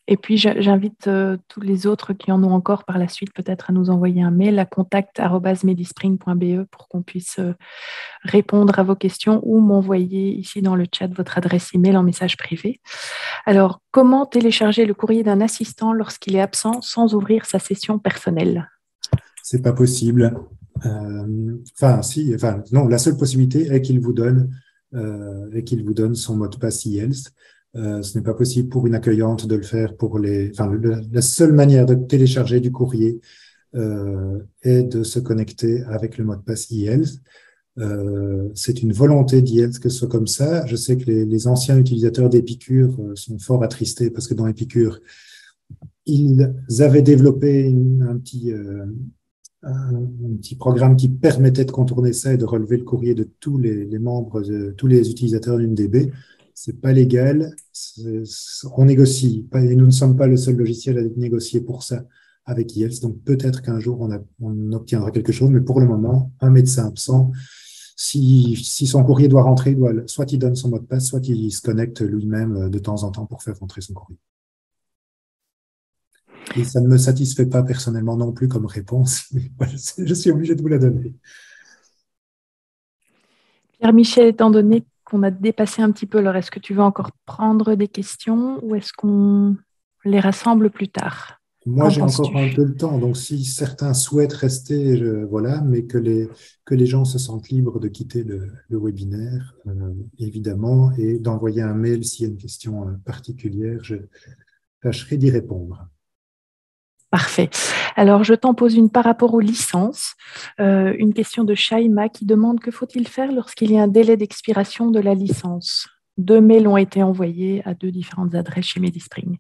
Et puis, j'invite tous les autres qui en ont encore par la suite peut-être à nous envoyer un mail à contact@medispring.be pour qu'on puisse répondre à vos questions ou m'envoyer ici dans le chat votre adresse email en message privé. Alors, comment télécharger le courrier d'un assistant lorsqu'il est absent sans ouvrir sa session personnelle? C'est pas possible. Non, la seule possibilité est qu'il vous donne son mot de passe IELTS. Ce n'est pas possible pour une accueillante de le faire la seule manière de télécharger du courrier est de se connecter avec le mot de passe IELTS. C'est une volonté d'IELTS que ce soit comme ça. Je sais que les anciens utilisateurs d'Épicure sont fort attristés parce que dans Épicure, ils avaient développé un petit programme qui permettait de contourner ça et de relever le courrier de tous les membres, de tous les utilisateurs d'une DB. C'est pas légal. On négocie. Et nous ne sommes pas le seul logiciel à négocier pour ça avec IELTS. Donc peut-être qu'un jour on obtiendra quelque chose, mais pour le moment, un médecin absent, si son courrier doit rentrer, soit il donne son mot de passe, soit il se connecte lui-même de temps en temps pour faire rentrer son courrier. Et ça ne me satisfait pas personnellement non plus comme réponse, mais je suis obligé de vous la donner. Pierre-Michel, étant donné qu'on a dépassé un petit peu l'heure, est-ce que tu veux encore prendre des questions ou est-ce qu'on les rassemble plus tard? Moi, j'ai encore un peu le temps, donc si certains souhaitent rester, mais que les gens se sentent libres de quitter le webinaire, évidemment, et d'envoyer un mail s'il y a une question particulière, je tâcherai d'y répondre. Parfait. Alors, je t'en pose une par rapport aux licences. Une question de Shaima qui demande que faut-il faire lorsqu'il y a un délai d'expiration de la licence? 2 mails ont été envoyés à 2 différentes adresses chez Medispring.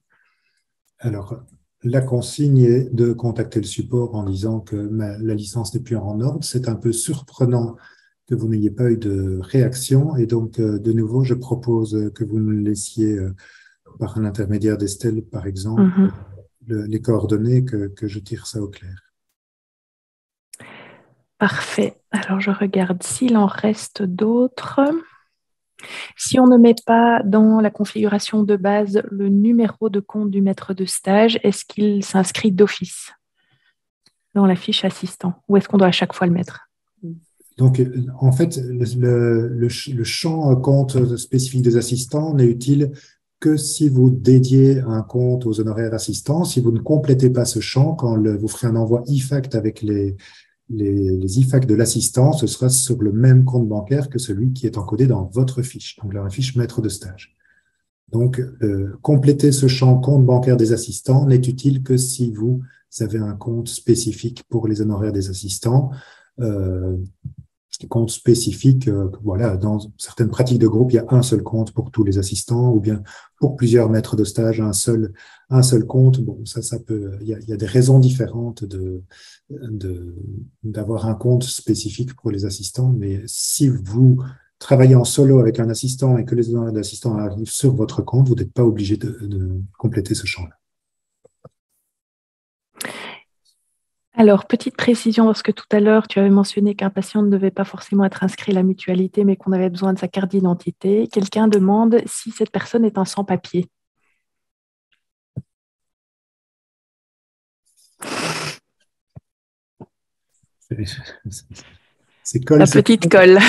Alors, la consigne est de contacter le support en disant que la licence n'est plus en ordre. C'est un peu surprenant que vous n'ayez pas eu de réaction. Et donc, de nouveau, je propose que vous me laissiez, par l'intermédiaire d'Estelle, par exemple, les coordonnées, que je tire ça au clair. Parfait. Alors, je regarde s'il en reste d'autres. Si on ne met pas dans la configuration de base le numéro de compte du maître de stage, est-ce qu'il s'inscrit d'office dans la fiche assistant ou est-ce qu'on doit à chaque fois le mettre? Donc, en fait, le champ compte spécifique des assistants n'est utile que si vous dédiez un compte aux honoraires assistants. Si vous ne complétez pas ce champ, quand vous ferez un envoi IFACT avec les IFAC de l'assistant, ce sera sur le même compte bancaire que celui qui est encodé dans votre fiche, donc la fiche maître de stage. Donc, compléter ce champ compte bancaire des assistants n'est utile que si vous avez un compte spécifique pour les honoraires des assistants. Compte spécifique, voilà, dans certaines pratiques de groupe, il y a un seul compte pour tous les assistants, ou bien pour plusieurs maîtres de stage, un seul compte. Bon, ça peut, il y a des raisons différentes d'avoir un compte spécifique pour les assistants, mais si vous travaillez en solo avec un assistant et que les honoraires d'assistant arrivent sur votre compte, vous n'êtes pas obligé de compléter ce champ-là. Alors, petite précision, parce que tout à l'heure, tu avais mentionné qu'un patient ne devait pas forcément être inscrit à la mutualité, mais qu'on avait besoin de sa carte d'identité. Quelqu'un demande si cette personne est un sans-papier. C'est colle. La petite colle.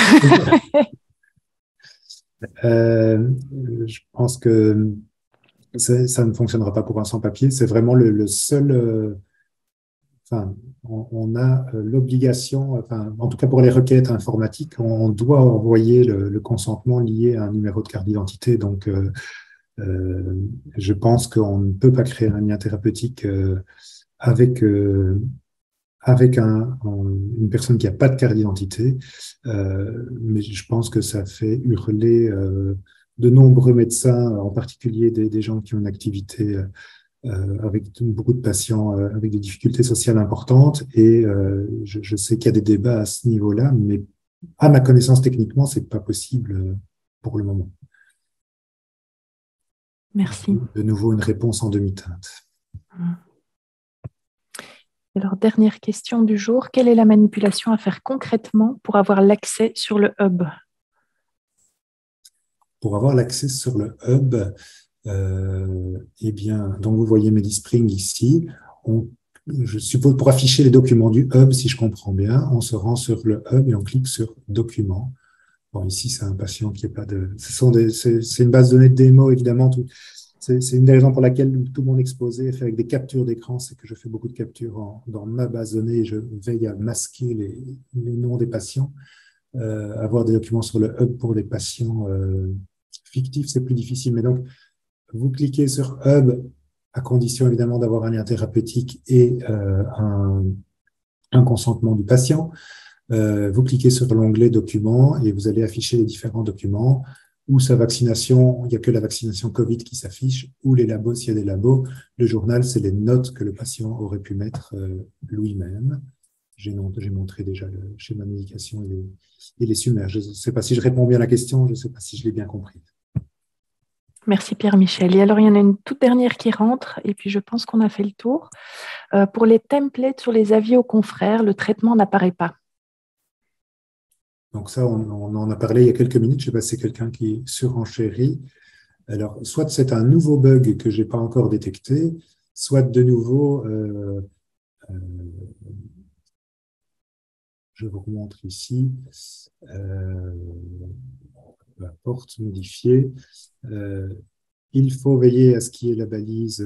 Je pense que ça ne fonctionnera pas pour un sans-papier. C'est vraiment le seul. Enfin, on a l'obligation, enfin, en tout cas pour les requêtes informatiques, on doit envoyer le consentement lié à un numéro de carte d'identité. Donc, je pense qu'on ne peut pas créer un lien thérapeutique avec une personne qui n'a pas de carte d'identité, mais je pense que ça fait hurler de nombreux médecins, en particulier des gens qui ont une activité avec beaucoup de patients avec des difficultés sociales importantes. Et je sais qu'il y a des débats à ce niveau-là, mais à ma connaissance, techniquement, c'est pas possible pour le moment. Merci. De nouveau, une réponse en demi-teinte. Alors, dernière question du jour. Quelle est la manipulation à faire concrètement pour avoir l'accès sur le hub? Pour avoir l'accès sur le hub, eh bien, donc vous voyez MediSpring ici. Je suppose pour afficher les documents du hub, si je comprends bien, on se rend sur le hub et on clique sur Documents. Bon, ici, c'est un patient qui n'est pas de... C'est une base de données de démo, évidemment. C'est une des raisons pour laquelle tout mon exposé est fait avec des captures d'écran, c'est que je fais beaucoup de captures dans ma base de données et je veille à masquer les noms des patients. Avoir des documents sur le hub pour les patients fictifs, c'est plus difficile. Mais donc, vous cliquez sur Hub, à condition évidemment d'avoir un lien thérapeutique et un consentement du patient. Vous cliquez sur l'onglet Documents et vous allez afficher les différents documents, ou sa vaccination, il n'y a que la vaccination Covid qui s'affiche, ou les labos s'il y a des labos. Le journal, c'est les notes que le patient aurait pu mettre lui-même. J'ai montré déjà le schéma de médication et les summaires. Je ne sais pas si je réponds bien à la question, je ne sais pas si je l'ai bien compris. Merci Pierre-Michel. Et alors, il y en a une toute dernière qui rentre, et puis je pense qu'on a fait le tour. Pour les templates sur les avis aux confrères, le traitement n'apparaît pas. Donc ça, on en a parlé il y a quelques minutes. Je ne sais pas si c'est quelqu'un qui surenchérit. Alors, soit c'est un nouveau bug que je n'ai pas encore détecté, soit de nouveau, je vous remontre ici, la porte modifiée. Il faut veiller à ce qu'il y ait la balise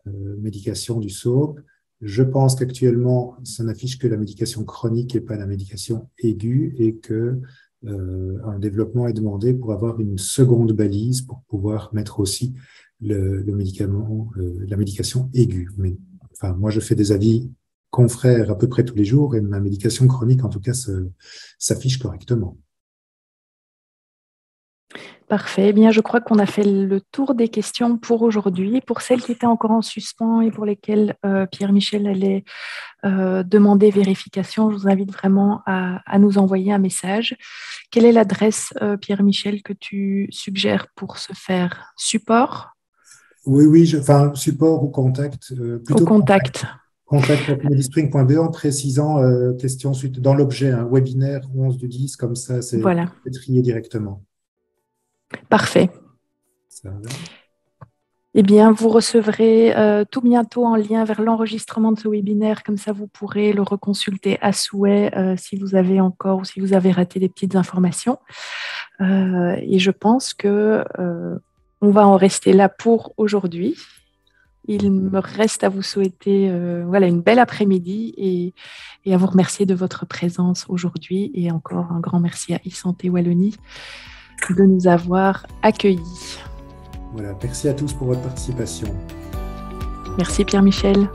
médication du SOAP. Je pense qu'actuellement, ça n'affiche que la médication chronique et pas la médication aiguë et que un développement est demandé pour avoir une seconde balise pour pouvoir mettre aussi le médicament, la médication aiguë. Mais enfin, moi, je fais des avis confrères à peu près tous les jours et ma médication chronique, en tout cas, s'affiche correctement. Parfait. Eh bien, je crois qu'on a fait le tour des questions pour aujourd'hui. Pour celles qui étaient encore en suspens et pour lesquelles Pierre-Michel allait demander vérification, je vous invite vraiment à nous envoyer un message. Quelle est l'adresse, Pierre-Michel, que tu suggères pour ce faire? Support? Oui, oui, enfin, support ou contact, Au plutôt contact. contact. Contact@medispring.be en précisant question suite dans l'objet, un webinaire 11/10, comme ça, c'est Voilà. trié directement. Parfait. Ça va. Eh bien, vous recevrez tout bientôt un lien vers l'enregistrement de ce webinaire. Comme ça, vous pourrez le reconsulter à souhait si vous avez encore ou si vous avez raté des petites informations. Et je pense que on va en rester là pour aujourd'hui. Il me reste à vous souhaiter une belle après-midi et à vous remercier de votre présence aujourd'hui. Et encore un grand merci à e-Santé Wallonie de nous avoir accueillis. Voilà, merci à tous pour votre participation. Merci Pierre-Michel.